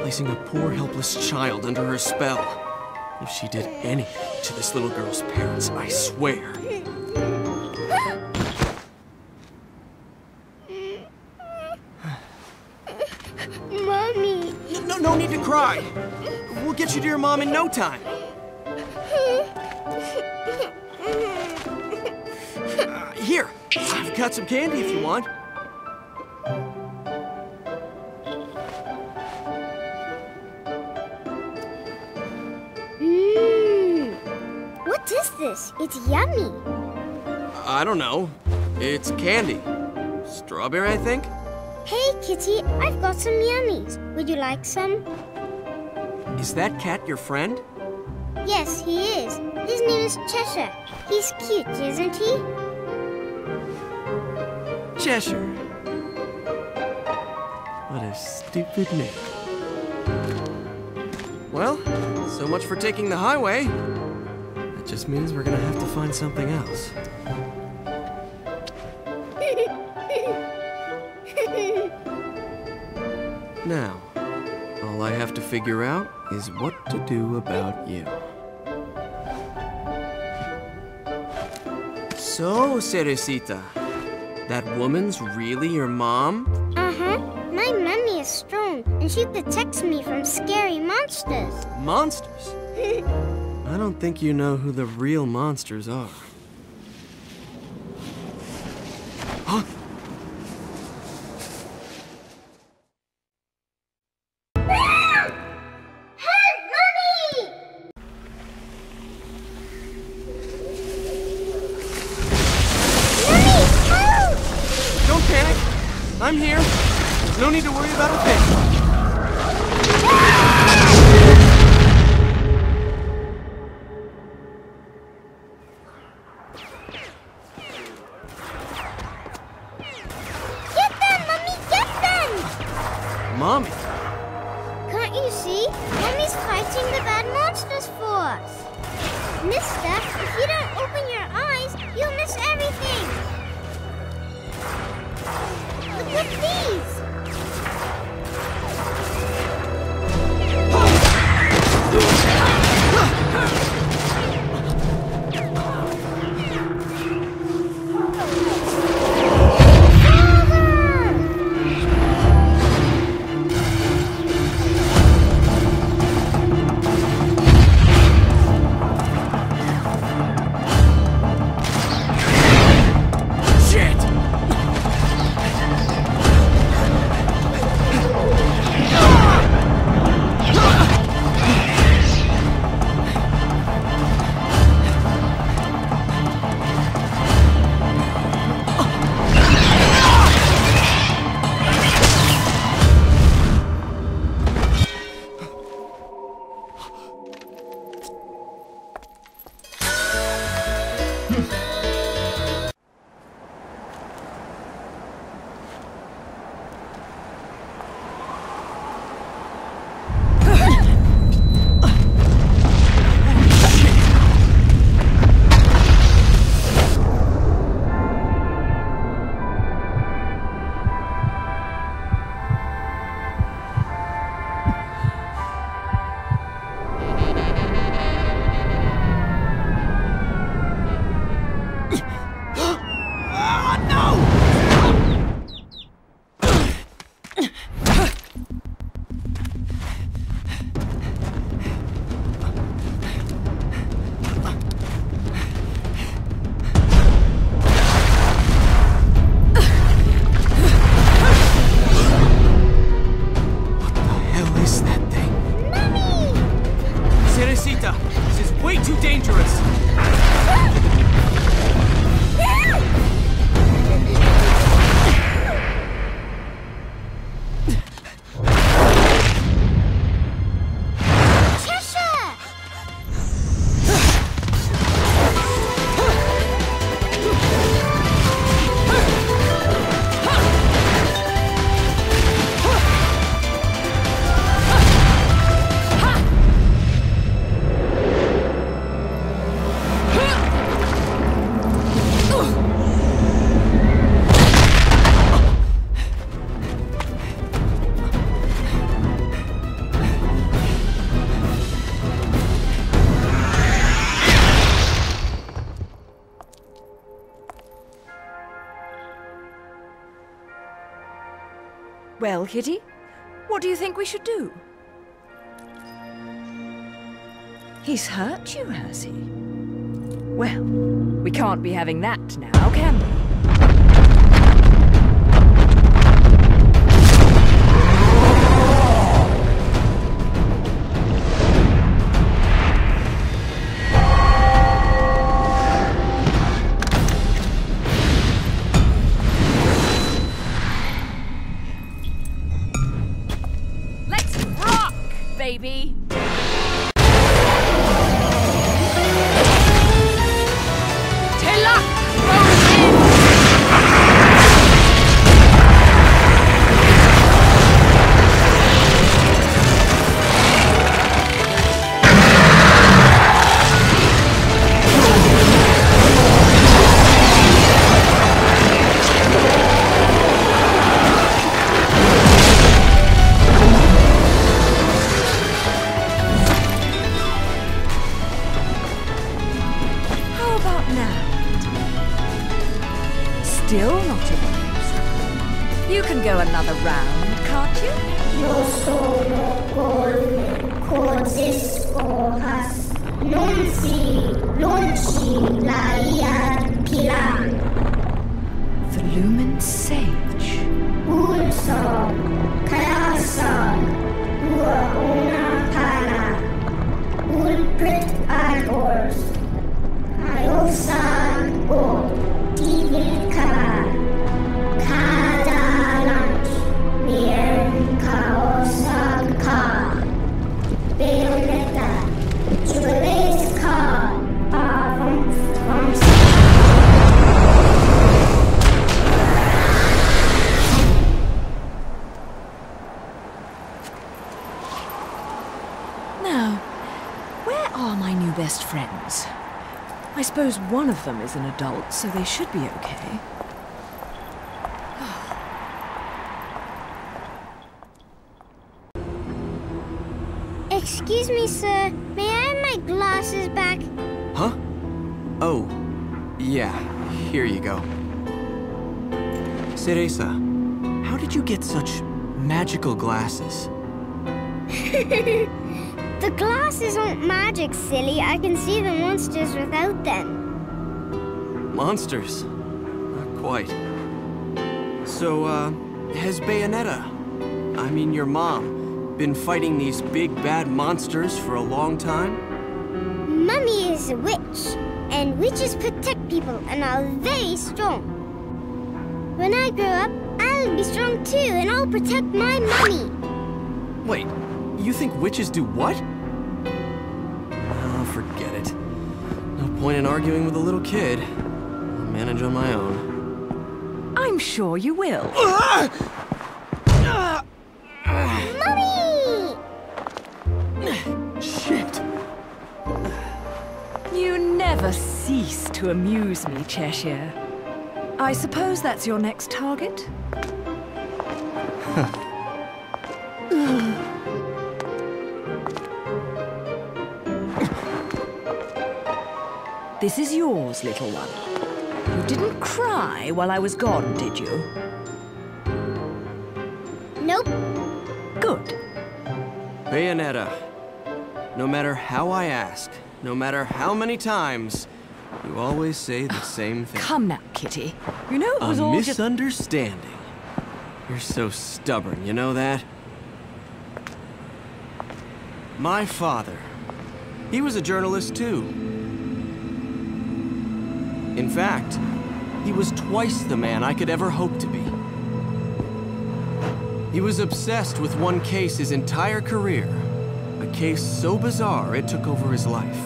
placing a poor helpless child under her spell. If she did anything to this little girl's parents, I swear. Mommy! No need to cry. We'll get you to your mom in no time. Here, I've got some candy if you want. What is this? It's yummy. I don't know. It's candy. Strawberry, I think? Hey, Kitty, I've got some yummies. Would you like some? Is that cat your friend? Yes, he is. His name is Cheshire. He's cute, isn't he? Cheshire. What a stupid name. Well, so much for taking the highway. That just means we're gonna have to find something else. Now, all I have to figure out is what to do about you. So, Cerecita, that woman's really your mom? Uh-huh. My mummy is strong, and she protects me from scary monsters. Monsters? I don't think you know who the real monsters are. Huh? Help, Mommy! Mommy, help! Don't panic. I'm here. There's no need to worry about a thing. Get them, Mommy, get them! Mommy? Can't you see? Mommy's fighting the bad monsters for us. Mister, if you don't open your eyes, you'll miss everything. Look at these. This is way too dangerous! Well, Kitty, what do you think we should do? He's hurt you, has he? Well, we can't be having that now, can we? Baby. Sohas Nunsi Lunchi Laian Pilan. The Lumen Sage. Ulso Kayasan Una Para Ulprit Agors Ayosan O Tivika Kadalanch Mien Kaosan Ka Bayonetta Jubilees Ka Now, where are my new best friends? I suppose one of them is an adult, so they should be okay. Excuse me, sir. May I have my glasses back? Huh? Oh, yeah, here you go. Cereza, how did you get such magical glasses? The glasses aren't magic, silly. I can see the monsters without them. Monsters? Not quite. So, has Bayonetta, I mean your mom, been fighting these big bad monsters for a long time? Mummy is a witch, and witches protect people and are very strong. When I grow up, I'll be strong too, and I'll protect my mummy. Wait, you think witches do what? Oh, forget it. No point in arguing with a little kid. I'll manage on my own. I'm sure you will. Mummy! Shit! You never cease to amuse me, Cheshire. I suppose that's your next target? This is yours, little one. You didn't cry while I was gone, did you? Nope. Good. Bayonetta, no matter how I ask, no matter how many times, you always say the same thing. Come now, Kitty. You know it was a all just... misunderstanding. You're so stubborn, you know that? My father, he was a journalist too. In fact, he was twice the man I could ever hope to be. He was obsessed with one case his entire career. A case so bizarre it took over his life.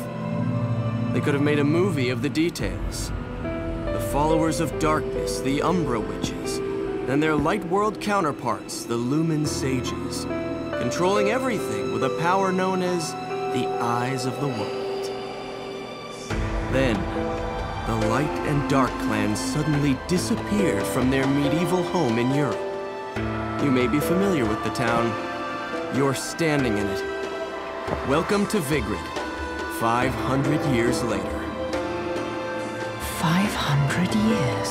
They could have made a movie of the details. The followers of darkness, the Umbra Witches, and their light world counterparts, the Lumen Sages, controlling everything with a power known as the Eyes of the World. Then, the Light and Dark clans suddenly disappeared from their medieval home in Europe. You may be familiar with the town. You're standing in it. Welcome to Vigrid, 500 years later. 500 years.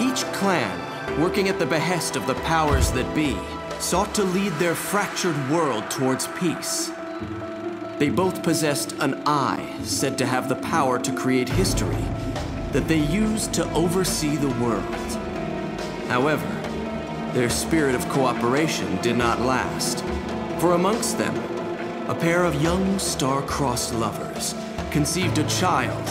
Each clan, working at the behest of the powers that be, sought to lead their fractured world towards peace. They both possessed an eye said to have the power to create history that they used to oversee the world. However, their spirit of cooperation did not last, for amongst them, a pair of young star-crossed lovers conceived a child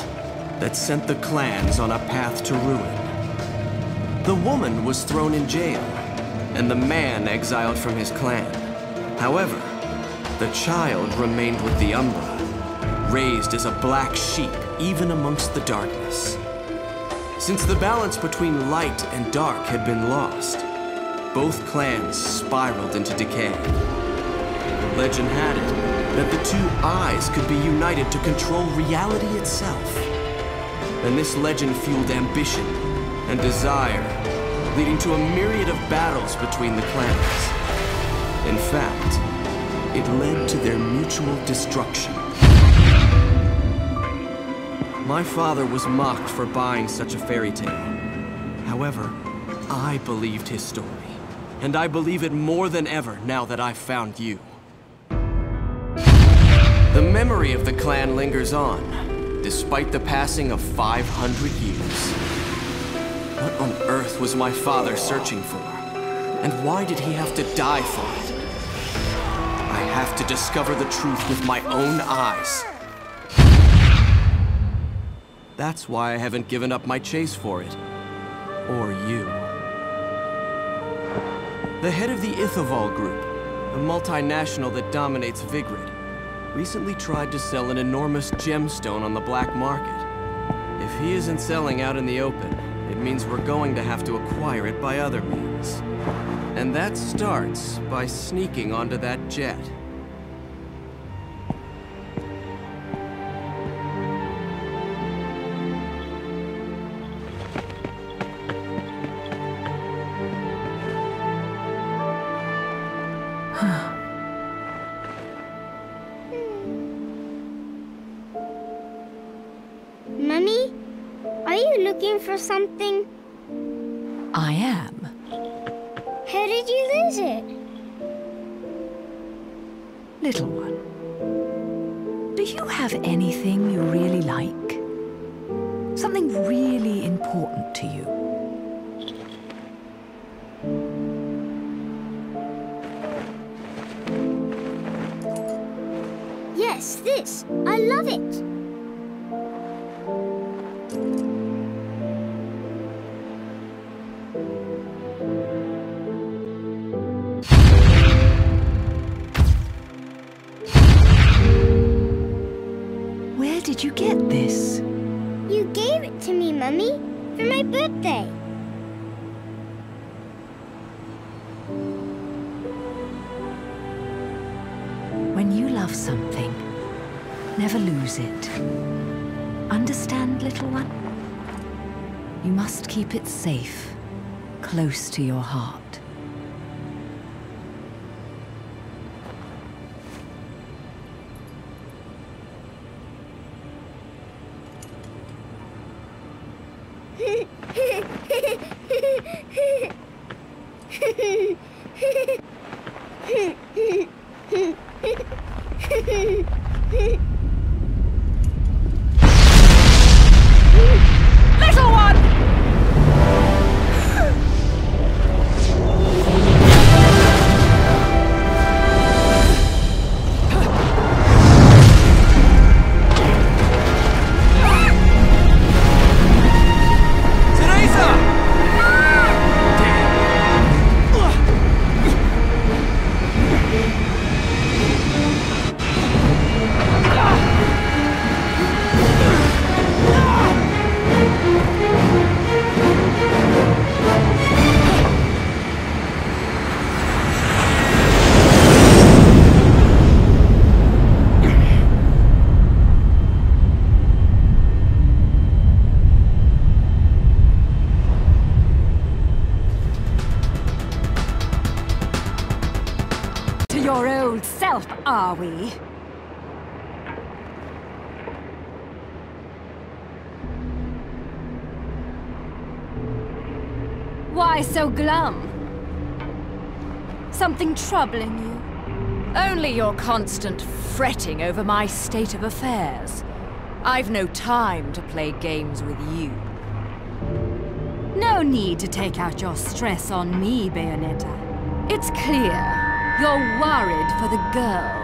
that sent the clans on a path to ruin. The woman was thrown in jail, and the man exiled from his clan. However, the child remained with the Umbra, raised as a black sheep even amongst the darkness. Since the balance between light and dark had been lost, both clans spiraled into decay. Legend had it that the two eyes could be united to control reality itself. And this legend fueled ambition and desire, leading to a myriad of battles between the clans. In fact, it led to their mutual destruction. My father was mocked for buying such a fairy tale. However, I believed his story, And I believe it more than ever now that I've found you. The memory of the clan lingers on, despite the passing of 500 years. What on earth was my father searching for? And why did he have to die for it? I have to discover the truth with my own eyes. That's why I haven't given up my chase for it. Or you. The head of the Ithoval Group, the multinational that dominates Vigrid, recently tried to sell an enormous gemstone on the black market. If he isn't selling out in the open, it means we're going to have to acquire it by other means. And that starts by sneaking onto that jet. Mummy, are you looking for something? I am. How did you lose it? Little one, do you have anything you really like? Something really important to you? Yes, this. I love it. Where did you get this? You gave it to me, Mummy, for my birthday. When you love something, never lose it. Understand, little one? You must keep it safe, close to your heart. Little one! Your old self, are we? Why so glum? Something troubling you? Only your constant fretting over my state of affairs. I've no time to play games with you. No need to take out your stress on me, Bayonetta. It's clear. You're worried for the girl.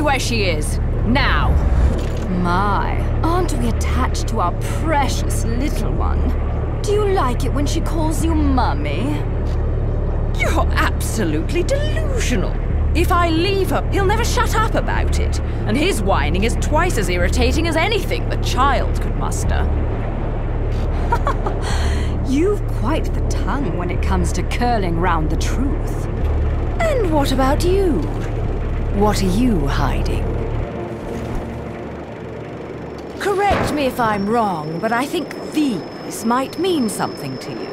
Where she is, now. My, aren't we attached to our precious little one? Do you like it when she calls you Mummy? You're absolutely delusional. If I leave her, he'll never shut up about it. And his whining is twice as irritating as anything the child could muster. You've quite the tongue when it comes to curling round the truth. And what about you? What are you hiding? Correct me if I'm wrong, but I think these might mean something to you.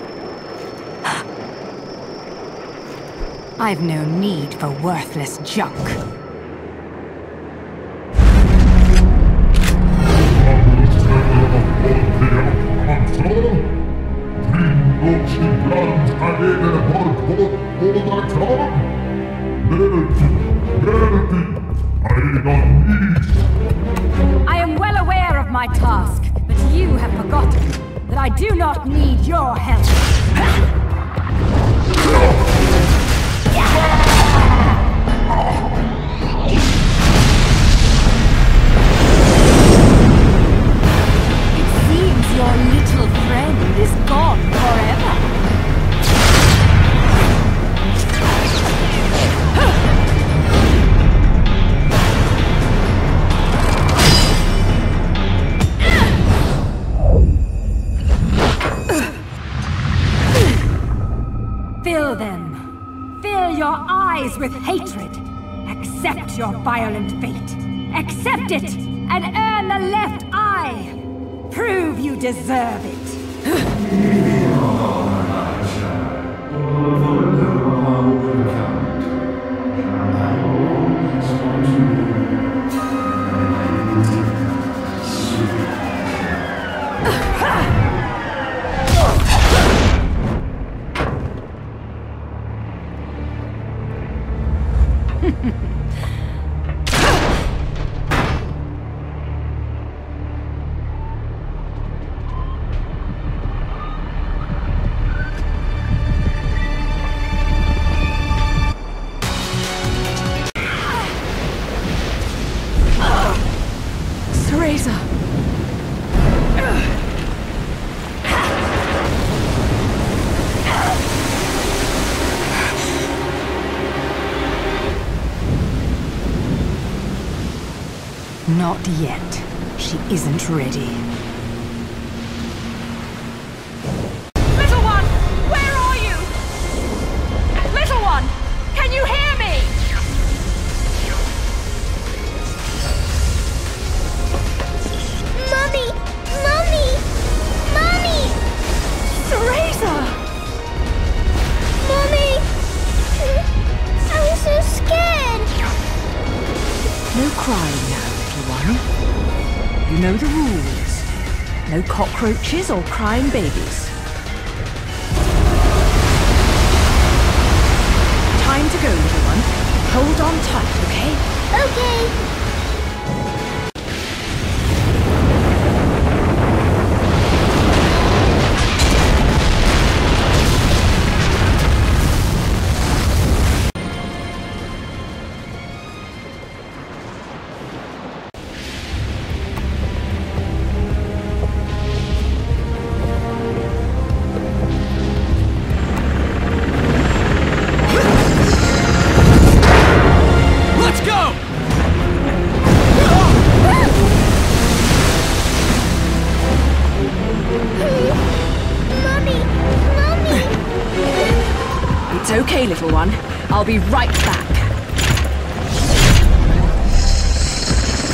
I've no need for worthless junk. I am well aware of my task, but you have forgotten that I do not need your help. It seems your little friend is gone forever. Fill them. Fill your eyes with hatred. Accept your violent fate. Accept it, and earn the left eye. Prove you deserve it. Not yet. She isn't ready. Little one! Where are you? Little one! Can you hear me? Mommy! Mommy! Mommy! Teresa! Mommy! I'm so scared! No crying now, little one. You know the rules. No cockroaches or crying babies. Time to go, little one. Hold on tight, okay? Okay. It's okay, little one. I'll be right back.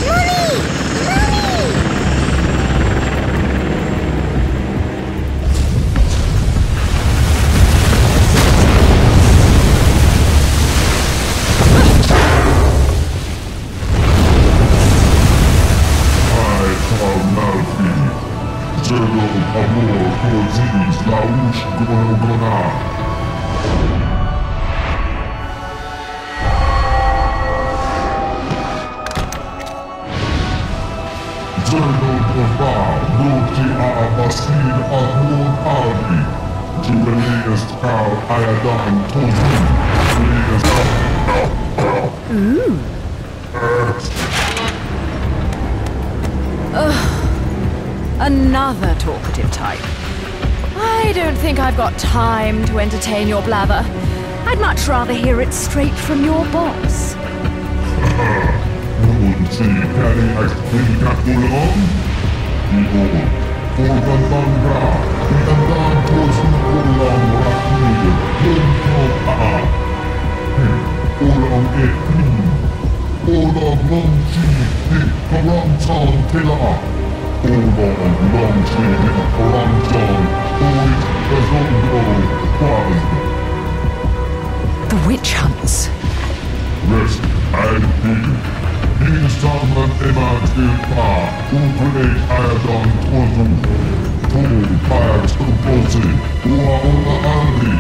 Mommy! Mommy! Ooh. Ugh. Another talkative type. don't think I've got time to entertain your blather. I'd much rather hear it straight from your boss. The witch hunts. Rest and heal. Insamen emanskilpa, ukulej aedan tuotu. Tuu pääks tuposi, ua olla ääni.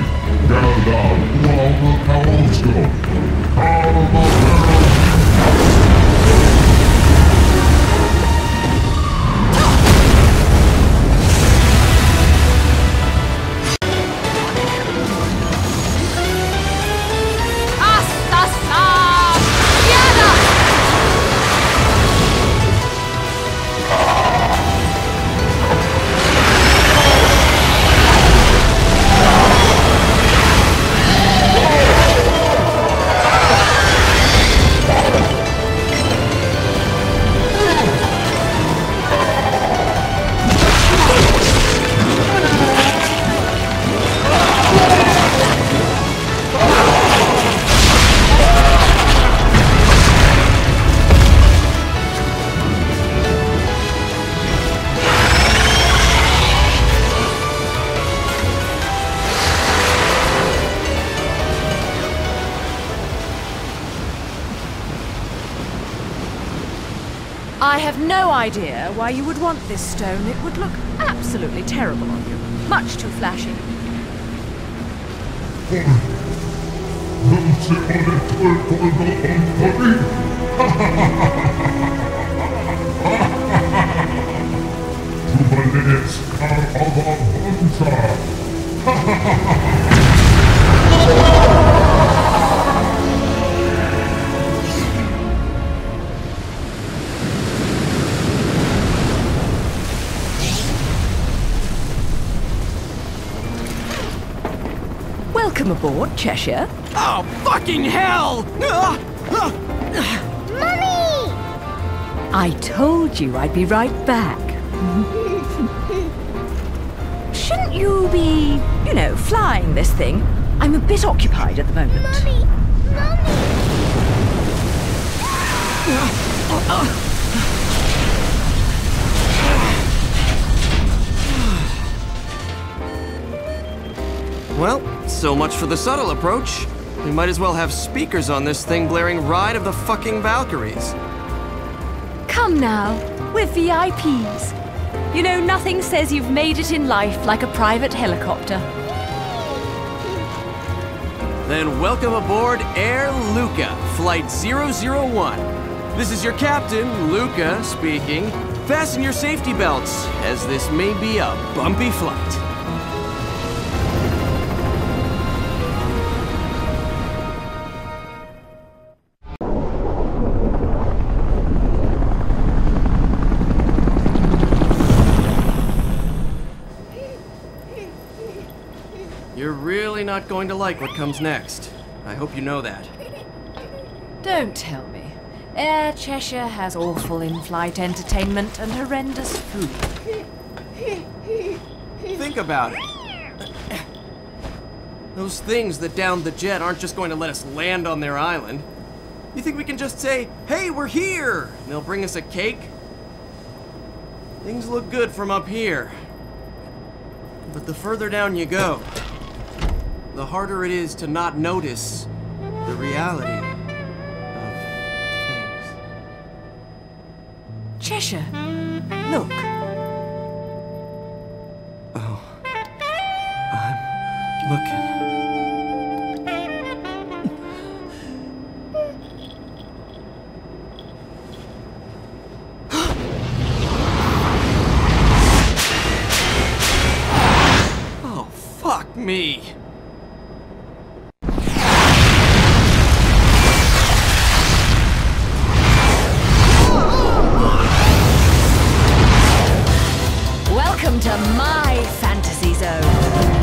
Käydään, ua olla kausko. Kalma I have no idea why you would want this stone. It would look absolutely terrible on you. Much too flashy. Welcome aboard, Cheshire. Oh, fucking hell! Mummy! I told you I'd be right back. Shouldn't you be, you know, flying this thing? I'm a bit occupied at the moment. Mummy! Well, so much for the subtle approach. We might as well have speakers on this thing blaring Ride of the fucking Valkyries. Come now, we're VIPs. You know, nothing says you've made it in life like a private helicopter. Then welcome aboard Air Luca, Flight 001. This is your captain, Luca, speaking. Fasten your safety belts, as this may be a bumpy flight. You're really not going to like what comes next. I hope you know that. Don't tell me. Air Cheshire has awful in-flight entertainment and horrendous food. Think about it. Those things that downed the jet aren't just going to let us land on their island. You think we can just say, "Hey, we're here!" and they'll bring us a cake? Things look good from up here. But the further down you go, the harder it is to not notice the reality of things. Cheshire, look. Oh, I'm looking. Oh, fuck me. Welcome to my fantasy zone.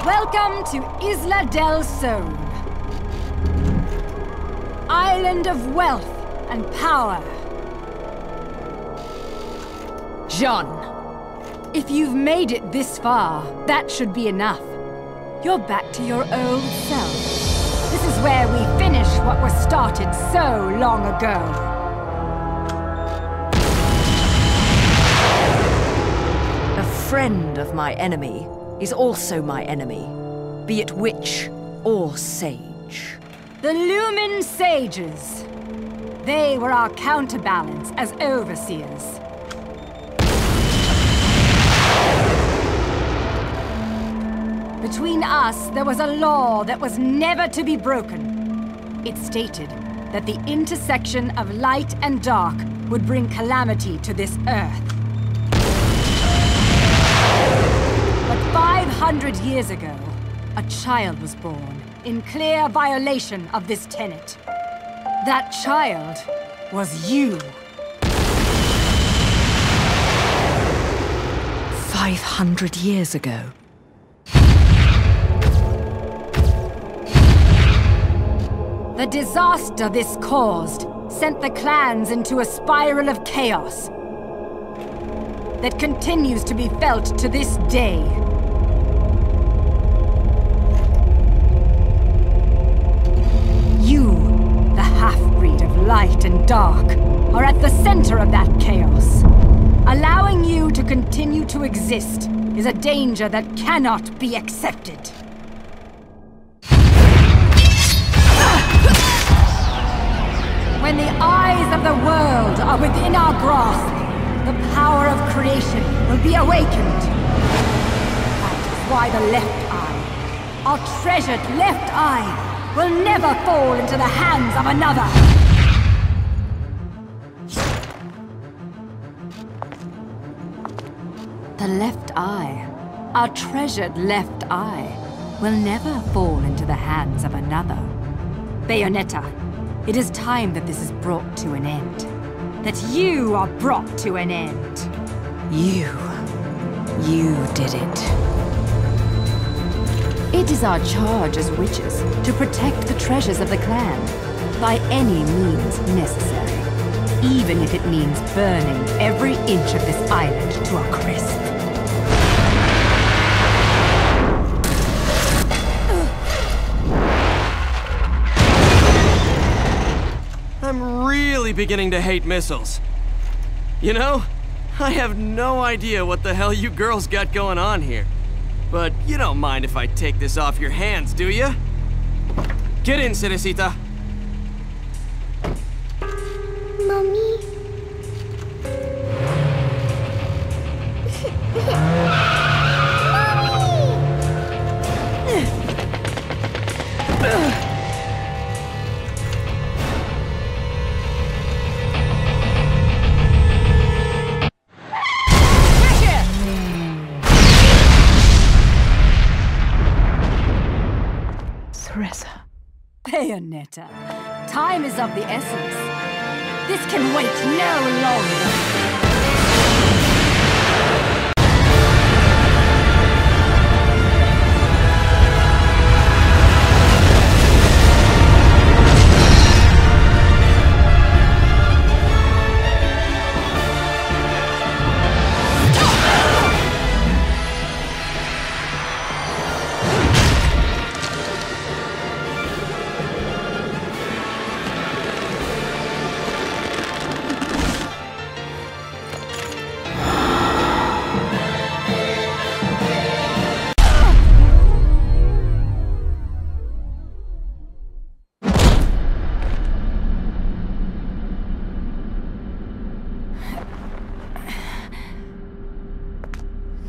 Welcome to Isla del Sol. Island of wealth and power. Jean, if you've made it this far, that should be enough. You're back to your old self. This is where we finish what was started so long ago. A friend of my enemy is also my enemy, be it witch or sage. The Lumen Sages. They were our counterbalance as overseers. Between us, there was a law that was never to be broken. It stated that the intersection of light and dark would bring calamity to this earth. But 500 years ago, a child was born in clear violation of this tenet. That child was you. 500 years ago. The disaster this caused sent the clans into a spiral of chaos that continues to be felt to this day. You, the half-breed of light and dark, are at the center of that chaos. Allowing you to continue to exist is a danger that cannot be accepted. When the eyes of the world are within our grasp, the power of creation will be awakened. That is why the left eye, our treasured left eye, will never fall into the hands of another. The left eye, our treasured left eye, will never fall into the hands of another. Bayonetta, it is time that this is brought to an end. That you are brought to an end. You did it. It is our charge as witches to protect the treasures of the clan by any means necessary, even if it means burning every inch of this island to a crisp. I'm really beginning to hate missiles. You know, I have no idea what the hell you girls got going on here. But you don't mind if I take this off your hands, do you? Get in, Cerecita. Mommy. Bayonetta, time is of the essence. This can wait no longer.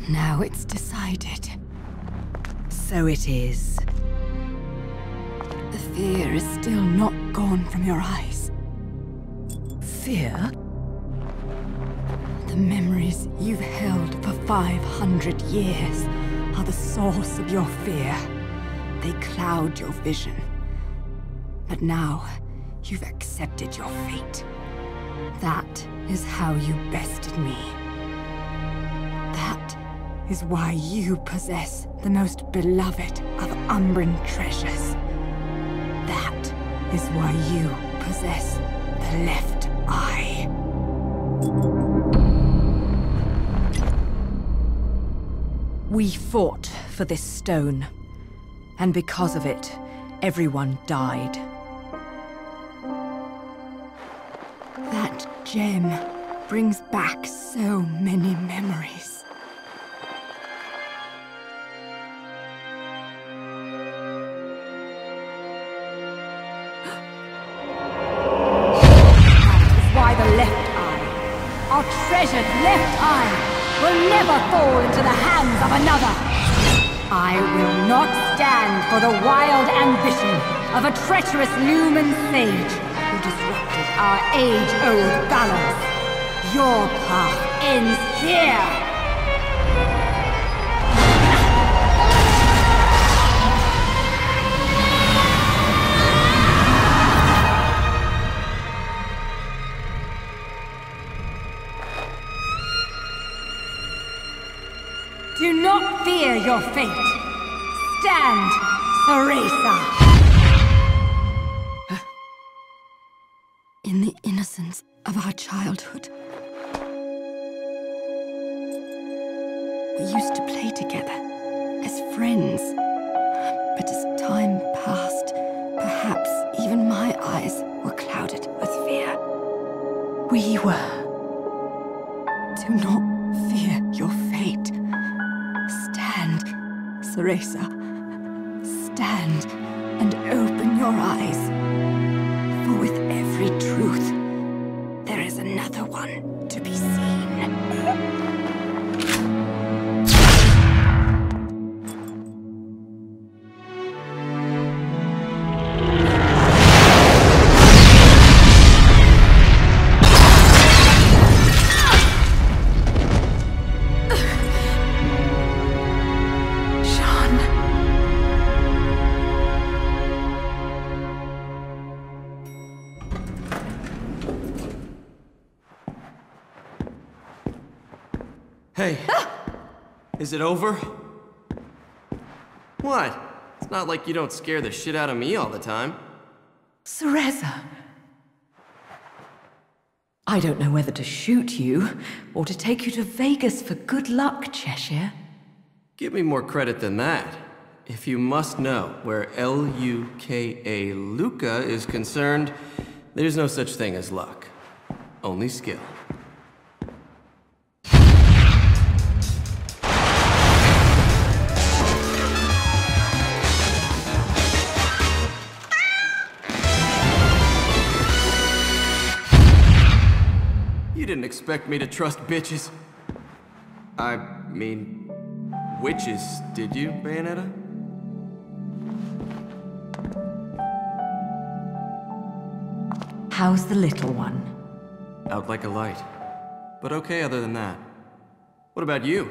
Now it's decided. So it is. The fear is still not gone from your eyes. Fear? The memories you've held for 500 years are the source of your fear. They cloud your vision. But now, you've accepted your fate. That is how you bested me. That is why you possess the most beloved of Umbran treasures. That is why you possess the left eye. We fought for this stone, and because of it, everyone died. That gem brings back so many memories. Why the left eye, our treasured left eye, will never fall into the hands of another. I will not stand for the wild ambition of a treacherous Lumen sage who disrupted our age-old balance. Your path ends here! Do not fear your fate. Stand, Theresa. In the innocence of our childhood, we used to play together as friends. But as time passed, perhaps even my eyes were clouded with fear. We were. Do not fear your fate. Stand, Theresa. Stand and open your eyes. For with every truth, there is another one to be seen. Hey, is it over? What? It's not like you don't scare the shit out of me all the time. Theresa. I don't know whether to shoot you, or to take you to Vegas for good luck, Cheshire. Give me more credit than that. If you must know, where L-U-K-A Luca is concerned, there's no such thing as luck. Only skill. You didn't expect me to trust bitches. I mean, witches, did you, Bayonetta? How's the little one? Out like a light. But okay other than that. What about you?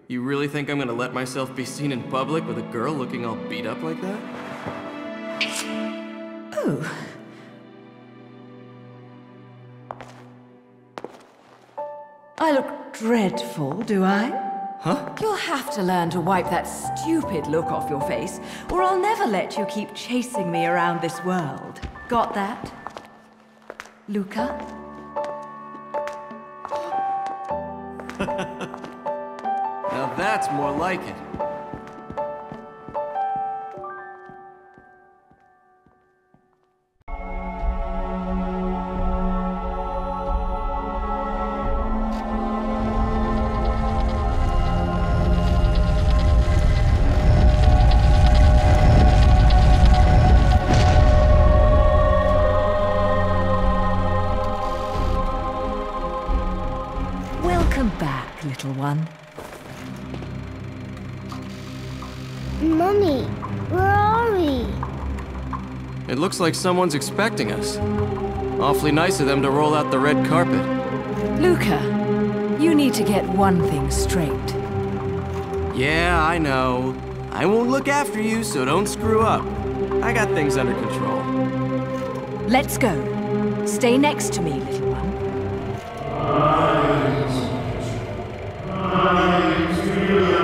You really think I'm gonna let myself be seen in public with a girl looking all beat up like that? Oh. I look dreadful, do I? Huh? You'll have to learn to wipe that stupid look off your face, or I'll never let you keep chasing me around this world. Got that? Luca? Now that's more like it. Welcome back, little one. Mummy, where are we? It looks like someone's expecting us. Awfully nice of them to roll out the red carpet. Luca, you need to get one thing straight. Yeah, I know. I won't look after you, so don't screw up. I got things under control. Let's go. Stay next to me, little one. I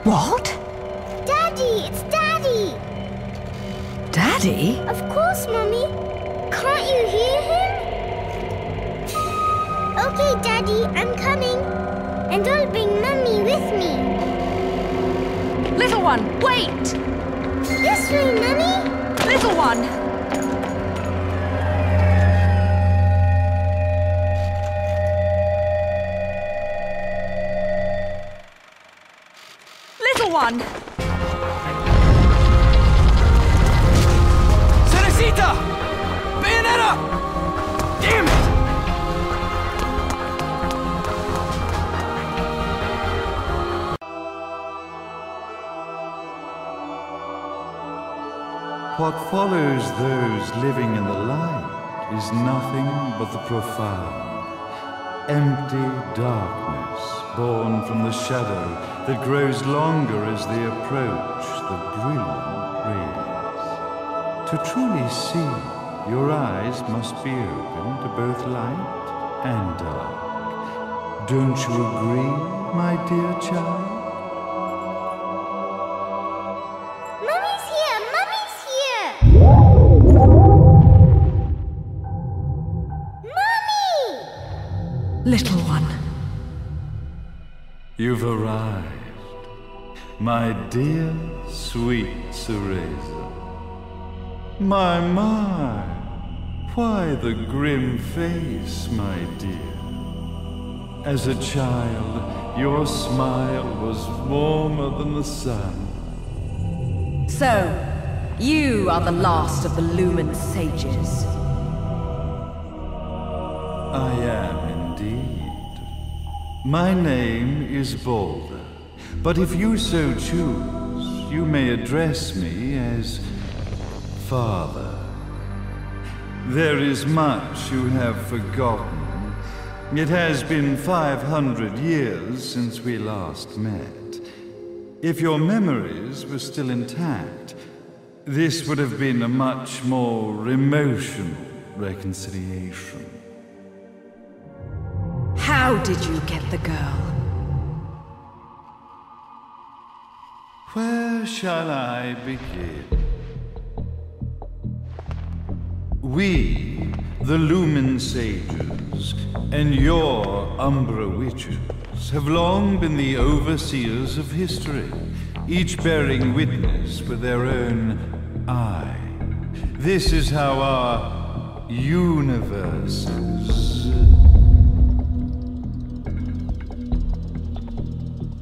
What? Daddy, it's Daddy! Daddy? Of course, Mummy. Can't you hear him? Okay, Daddy, I'm coming. And I'll bring Mummy with me. Little one, wait! This way, Mummy. Little one! Little one! Cerecita! Bayonetta! Damn it! What follows those living in the light is nothing but the profound, empty darkness born from the shadow that grows longer as they approach the brilliant rays. To truly see, your eyes must be open to both light and dark. Don't you agree, my dear child? Mummy's here! Mummy's here! Mummy! Little one. You've arrived, my dear, sweet Cereza. My, why the grim face, my dear? As a child, your smile was warmer than the sun. So, you are the last of the Lumen sages. I am indeed. My name is Balder, but if you so choose, you may address me as Father. There is much you have forgotten. It has been 500 years since we last met. If your memories were still intact, this would have been a much more emotional reconciliation. How did you get the girl? Where shall I begin? We, the Lumen Sages, and your Umbra Witches, have long been the overseers of history, each bearing witness with their own eye. This is how our universe's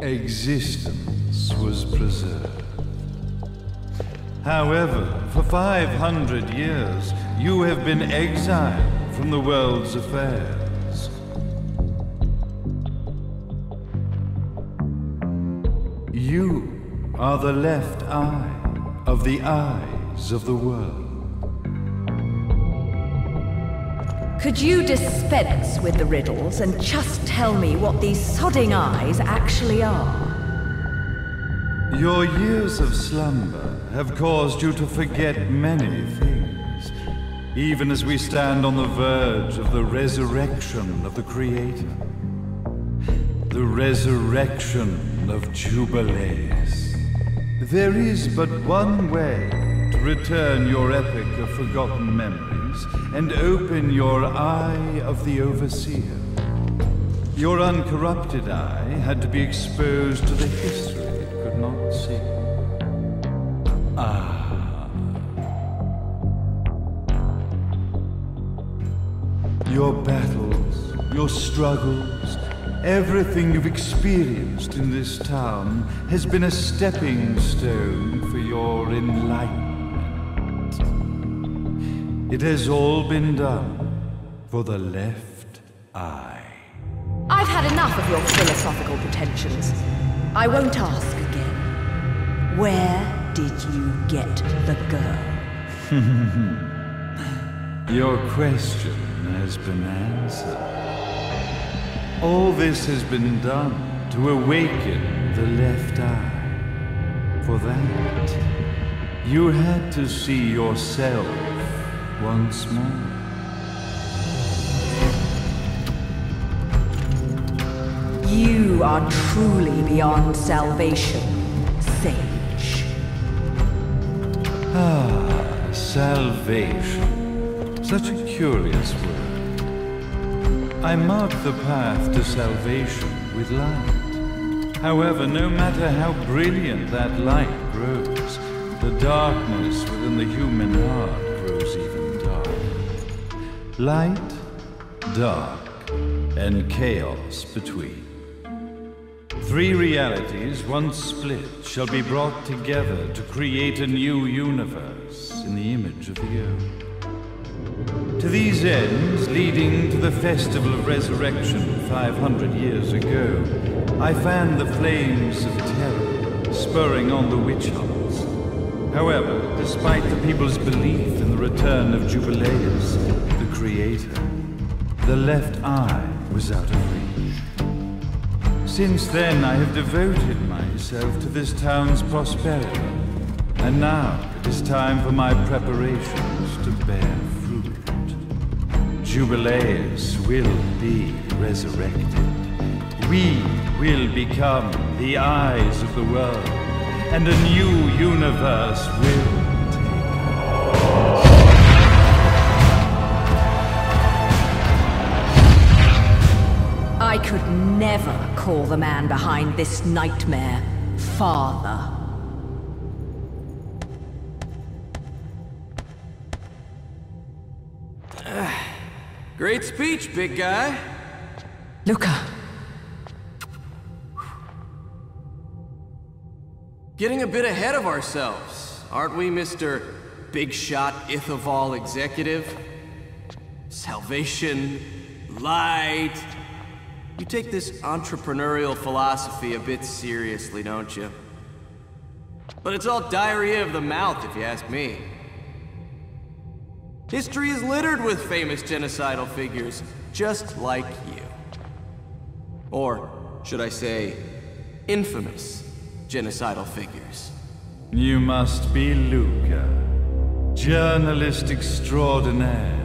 existence was preserved. However, for 500 years, you have been exiled from the world's affairs. You are the left eye of the eyes of the world. Could you dispense with the riddles and just tell me what these sodding eyes actually are? Your years of slumber have caused you to forget many things, even as we stand on the verge of the resurrection of the Creator. The resurrection of Jubilees. There is but one way to return your epic of forgotten memories and open your eye of the Overseer. Your uncorrupted eye had to be exposed to the history it could not see. Your battles, your struggles, everything you've experienced in this town has been a stepping stone for your enlightenment. It has all been done for the left eye. I've had enough of your philosophical pretensions. I won't ask again. Where did you get the girl? Your question has been answered. All this has been done to awaken the left eye. For that, you had to see yourself once more. You are truly beyond salvation, sage. Ah, salvation. Such a curious word. I mark the path to salvation with light. However, no matter how brilliant that light grows, the darkness within the human heart grows even darker. Light, dark, and chaos between. Three realities, once split, shall be brought together to create a new universe in the image of the old. To these ends, leading to the Festival of Resurrection 500 years ago, I fanned the flames of terror, spurring on the witch hunts. However, despite the people's belief in the return of Jubileus, the Creator, the left eye was out of reach. Since then, I have devoted myself to this town's prosperity, and now it is time for my preparations to bear fruit. Jubileus will be resurrected. We will become the eyes of the world, and a new universe will I could never call the man behind this nightmare father. Great speech, big guy. Luca. Getting a bit ahead of ourselves, aren't we, Mr. Big Shot Ithoval Executive? Salvation, light. You take this entrepreneurial philosophy a bit seriously, don't you? But it's all diarrhea of the mouth, if you ask me. History is littered with famous genocidal figures, just like you. Or, should I say, infamous genocidal figures. You must be Luca, journalist extraordinaire.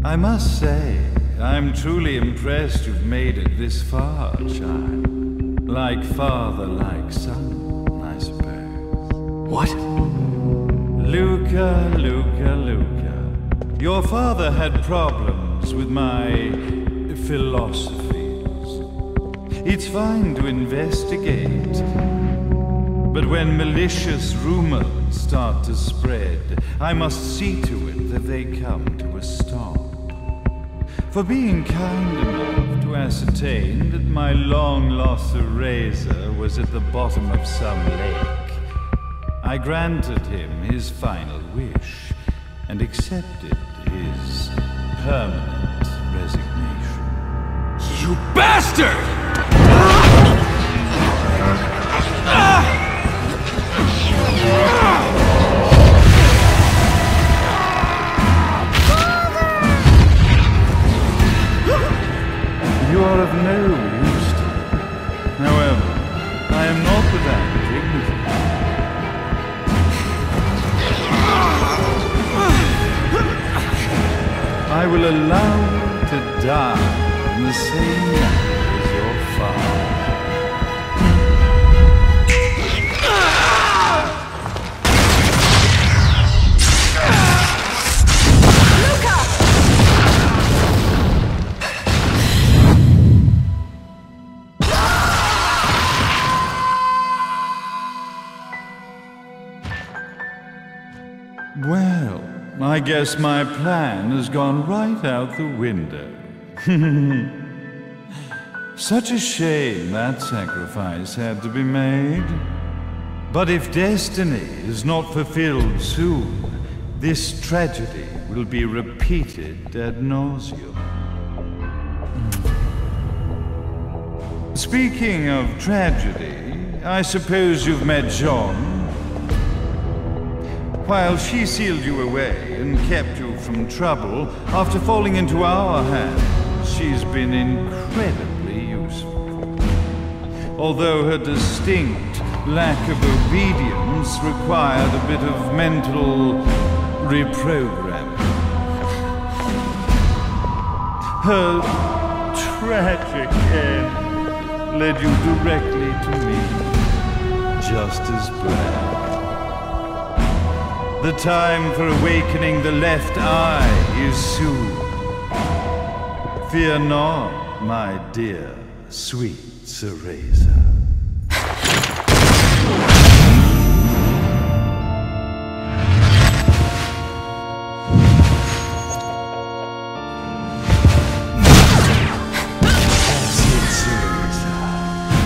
I must say, I'm truly impressed you've made it this far, child. Like father, like son, I suppose. What? Luca, Luca, Luca. Your father had problems with my philosophies. It's fine to investigate, but when malicious rumors start to spread, I must see to it that they come to a stop. For being kind enough to ascertain that my long-lost eraser was at the bottom of some lake, I granted him his final wish and accepted his permanent resignation. You bastard! You are of no use to me. However, I am not without dignity. I will allow you to die in the same manner as your father. Well, I guess my plan has gone right out the window. Such a shame that sacrifice had to be made. But if destiny is not fulfilled soon, this tragedy will be repeated ad nauseum. Speaking of tragedy, I suppose you've met Jean. While she sealed you away and kept you from trouble, after falling into our hands, she's been incredibly useful. Although her distinct lack of obedience required a bit of mental reprogramming. Her tragic end led you directly to me. just as black. The time for awakening the left eye is soon. Fear not, my dear, sweet Cereza.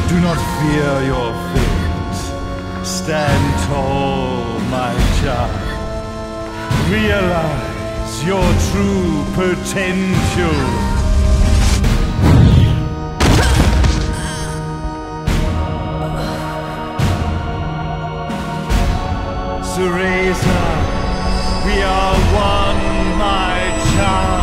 Do not fear your fate. Stand tall, my child. Realize your true potential. Cereza, we are one, my child.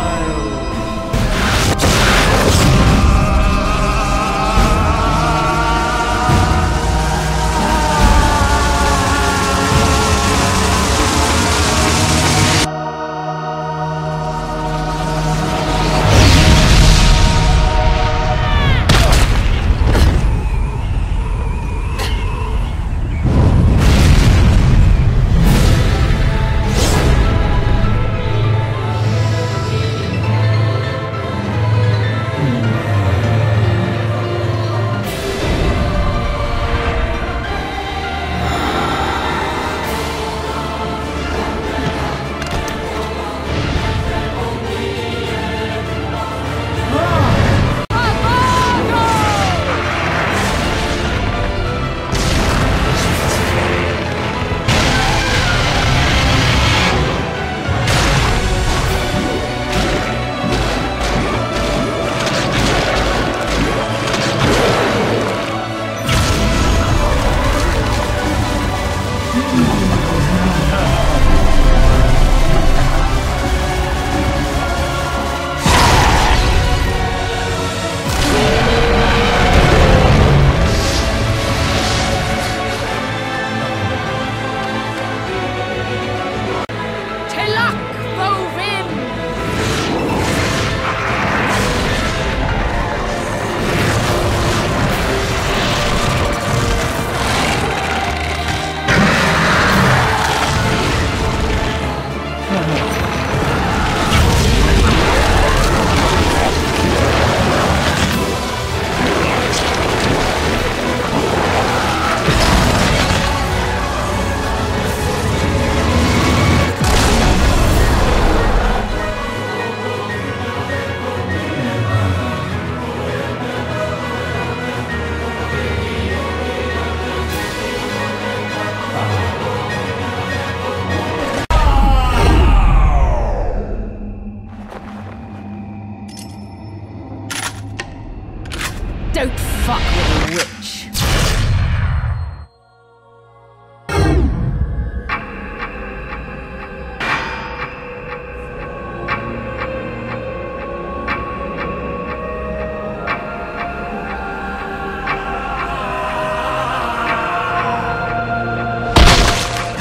Don't fuck with a witch.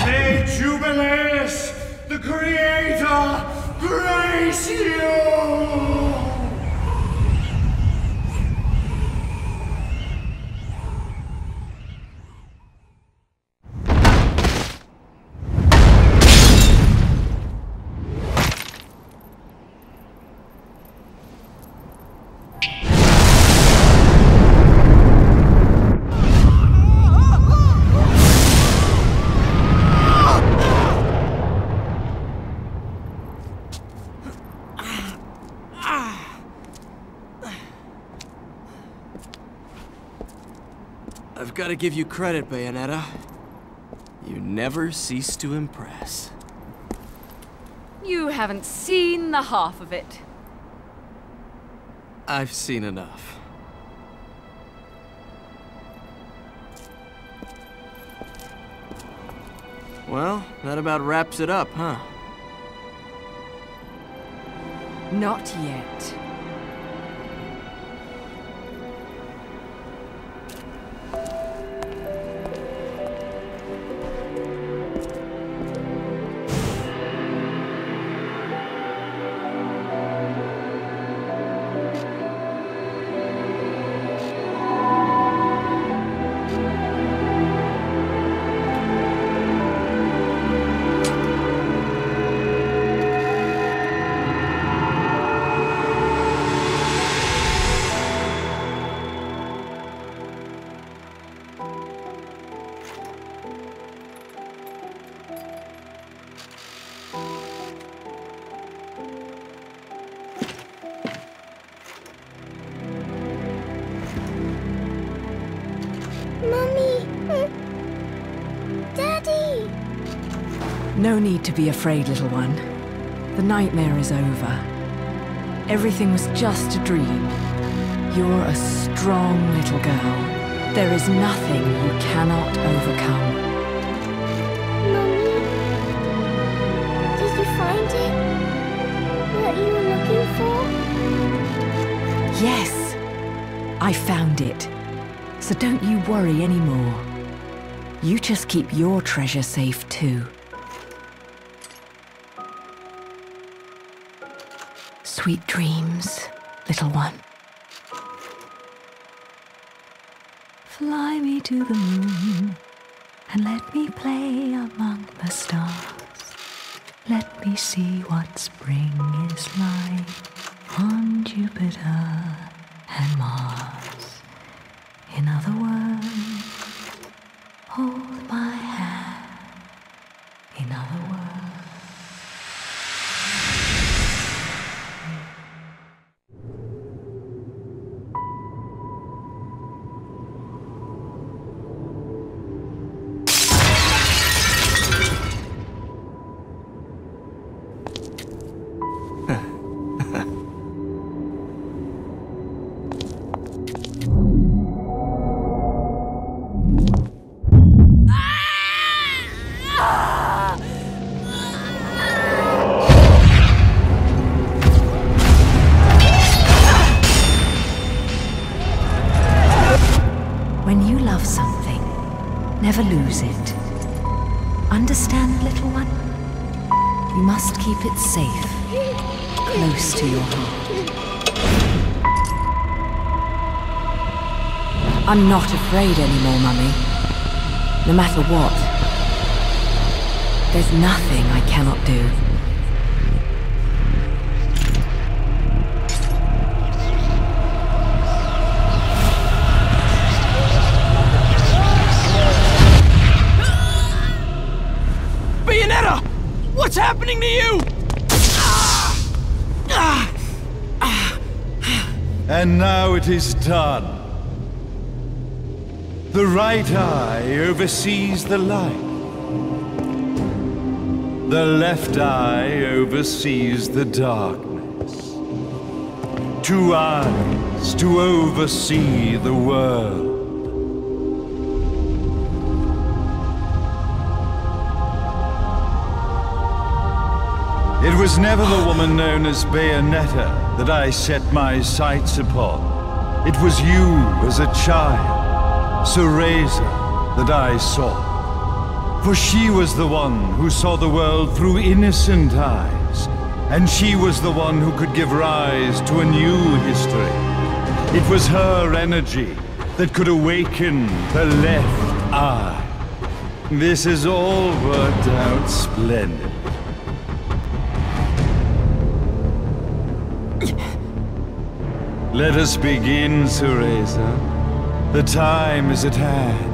May Jubileus, the Creator, grace you! I've got to give you credit, Bayonetta. You never cease to impress. You haven't seen the half of it. I've seen enough. Well, that about wraps it up, huh? Not yet. No need to be afraid, little one. The nightmare is over. Everything was just a dream. You're a strong little girl. There is nothing you cannot overcome. Mommy, did you find it? What you were looking for? Yes, I found it. So don't you worry anymore. You just keep your treasure safe too. Sweet dreams, little one. Fly me to the moon and let me play among the stars. Let me see what spring is like on Jupiter and Mars. In other words, hold my hand. In other words. When you love something, never lose it. Understand, little one? You must keep it safe, close to your heart. I'm not afraid anymore, Mummy. No matter what. There's nothing I cannot do. Bayonetta! What's happening to you? And now it is done. The right eye oversees the light. The left eye oversees the darkness. 2 eyes to oversee the world. It was never the woman known as Bayonetta that I set my sights upon. It was you as a child, Cereza, that I saw. For she was the one who saw the world through innocent eyes, and she was the one who could give rise to a new history. It was her energy that could awaken the left eye. This has all worked out splendid. Let us begin, Cereza. The time is at hand.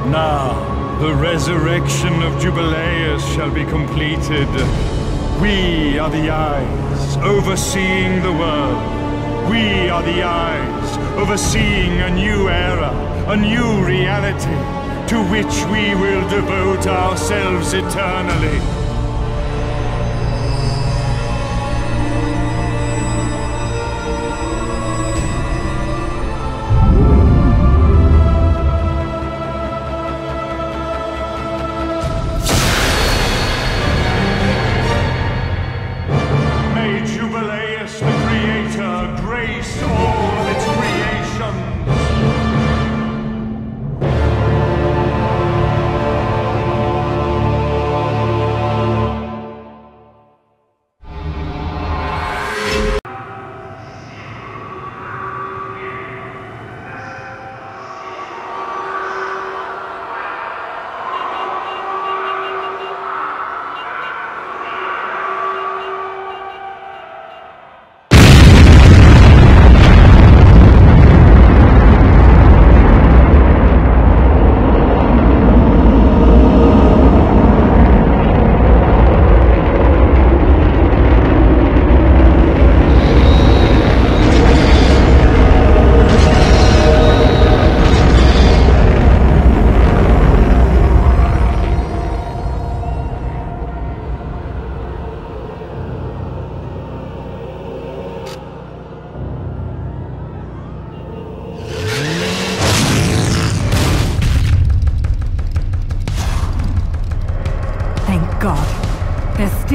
Now, the resurrection of Jubileus shall be completed. We are the eyes overseeing the world. We are the eyes overseeing a new era, a new reality, to which we will devote ourselves eternally.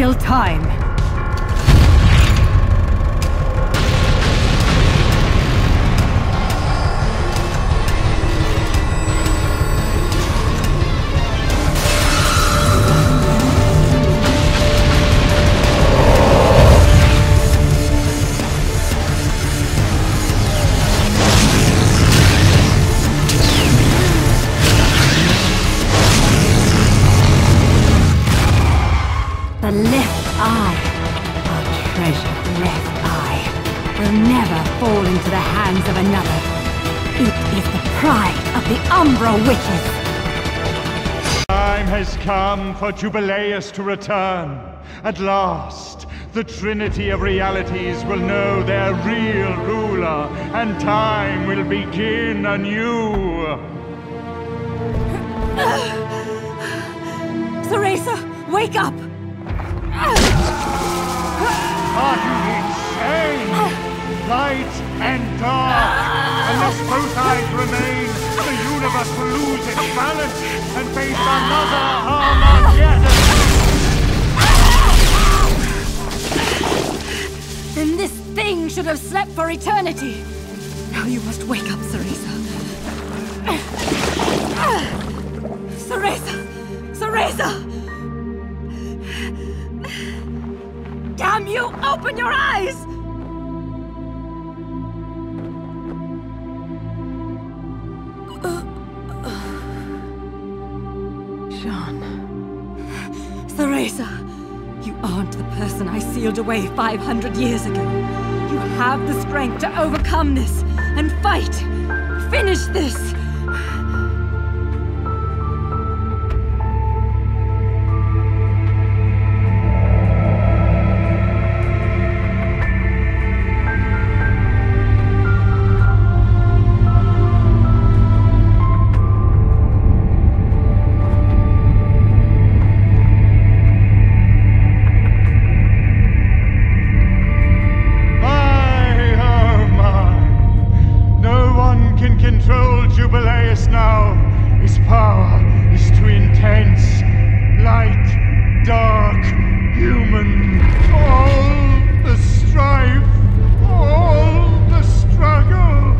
kill time. The left eye, our treasured left eye, will never fall into the hands of another. It is the pride of the Umbra Witches. Time has come for Jubileus to return. At last, the Trinity of Realities will know their real ruler, and time will begin anew. Theresa, wake up! Are you insane? Light and dark. Unless both eyes remain, the universe will lose its balance and face another Armageddon. Then this thing should have slept for eternity. Now you must wake up, Theresa. Theresa! Theresa! Damn you! Open your eyes! Jean. Theresa, you aren't the person I sealed away 500 years ago. You have the strength to overcome this and fight. Finish this! Control Jubileus now. His power is too intense. Light, dark, human. All the strife, all the struggle.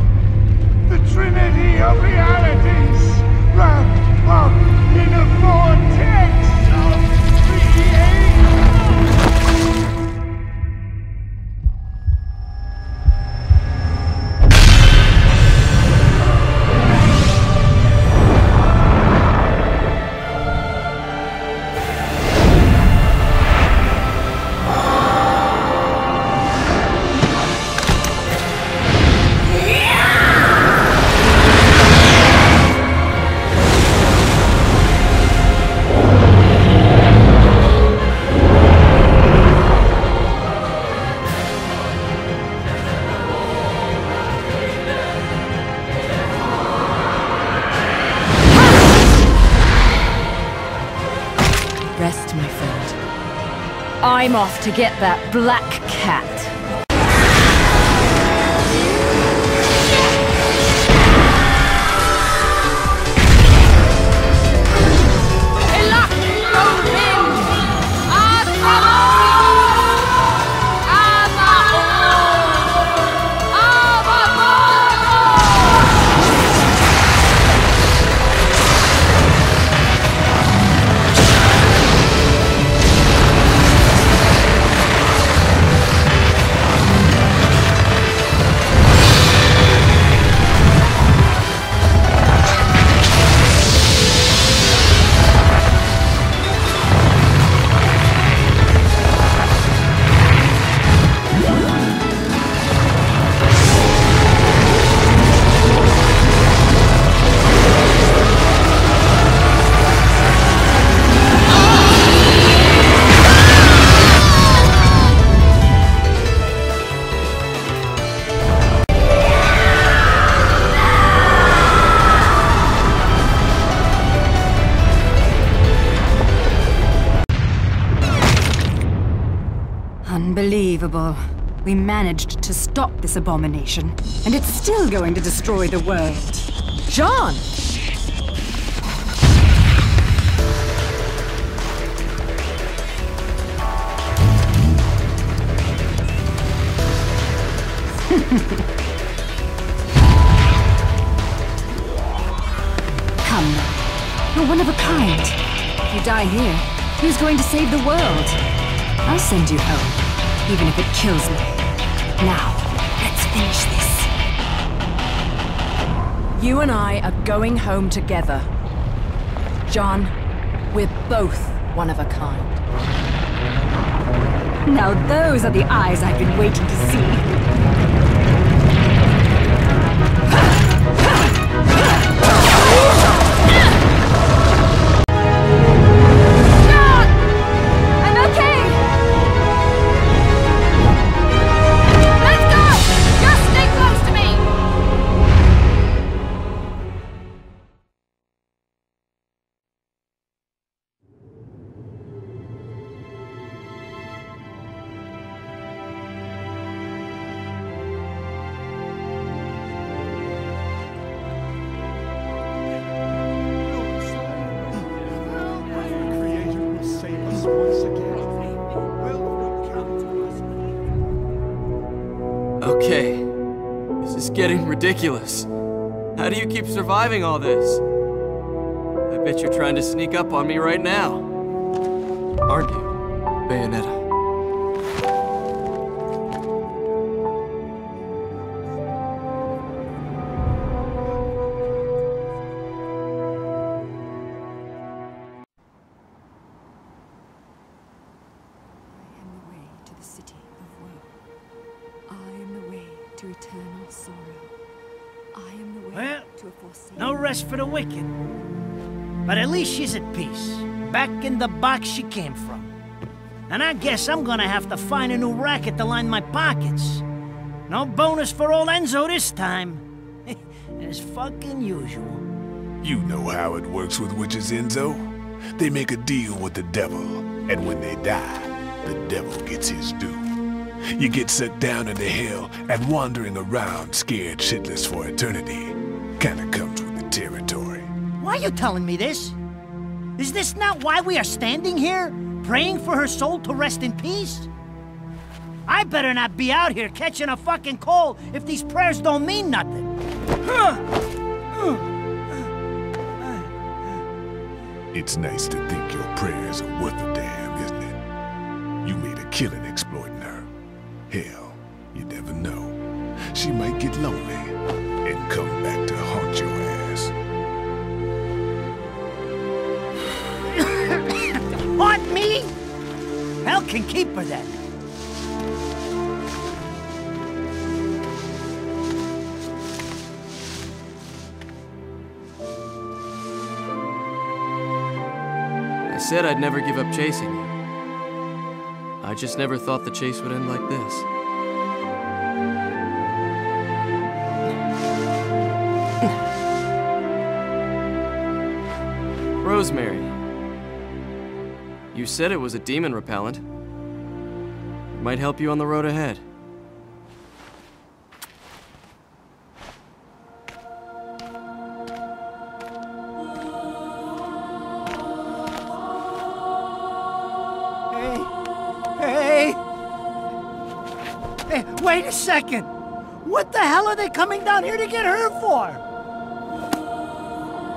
The Trinity of Realities, wrapped up in a vortex of creation. Rest, my friend. I'm off to get that black cat. Unbelievable. We managed to stop this abomination, and it's still going to destroy the world. Jean! Come now. You're one of a kind. If you die here, who's going to save the world? I'll send you home, even if it kills me. Now, let's finish this. You and I are going home together. John, we're both one of a kind. Now those are the eyes I've been waiting to see. Okay, this is getting ridiculous. How do you keep surviving all this? I bet you're trying to sneak up on me right now. Aren't you, Bayonetta? Eternal sorrow. I am the way Well, to a forsaken. no rest for the wicked. But at least she's at peace, back in the box she came from. And I guess I'm gonna have to find a new racket to line my pockets. No bonus for old Enzo this time. As fucking usual. You know how it works with witches, Enzo. They make a deal with the devil, and when they die, the devil gets his due. You get sucked down into hell, and wandering around scared shitless for eternity kinda comes with the territory. Why are you telling me this? Is this not why we are standing here? Praying for her soul to rest in peace? I better not be out here catching a fucking cold if these prayers don't mean nothing. It's nice to think your prayers are worth a damn, isn't it? You made a killing exploiting her. Hell, you never know. She might get lonely and come back to haunt your ass. Haunt me? Hell can keep her then. I said I'd never give up chasing you. I just never thought the chase would end like this. Rosemary. You said it was a demon repellent. It might help you on the road ahead. Hey, wait a second! What the hell are they coming down here to get her for?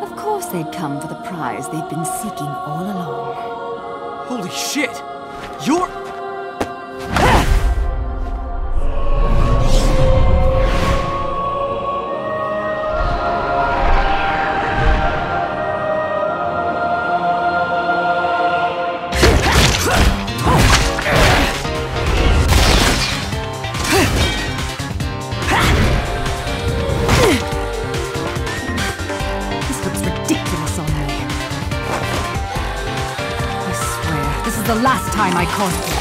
Of course they'd come for the prize they've been seeking all along. Holy shit! You're... The last time I caused you.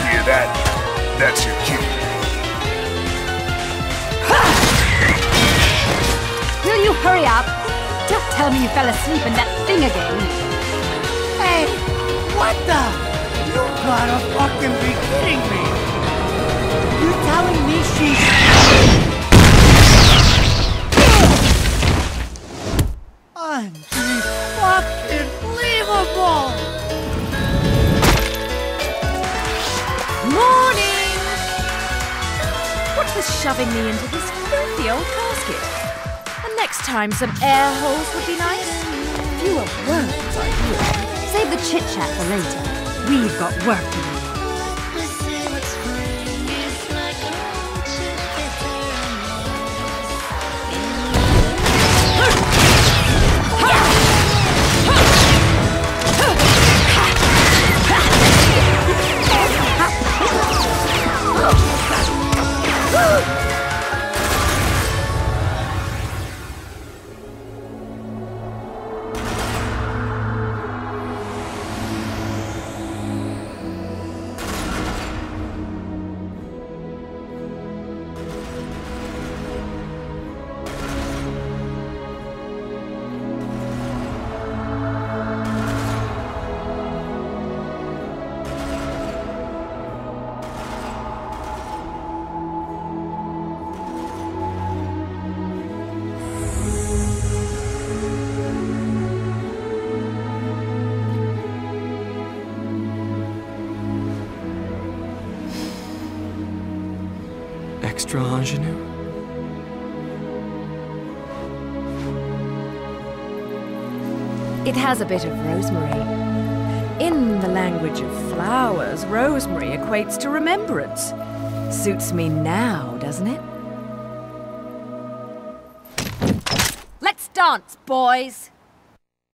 Hear that? That's your cue. Will you hurry up? Just tell me you fell asleep in that thing again. Hey! What the? You gotta fucking be kidding me! You telling me she's... Unfucking-believable! Morning! What was shoving me into this filthy old casket? And next time some air holes would be nice. Fewer words, I hear. Save the chit-chat for later. We've got work to do. Extra ingenue? It has a bit of rosemary. In the language of flowers, rosemary equates to remembrance. Suits me now, doesn't it? Let's dance, boys!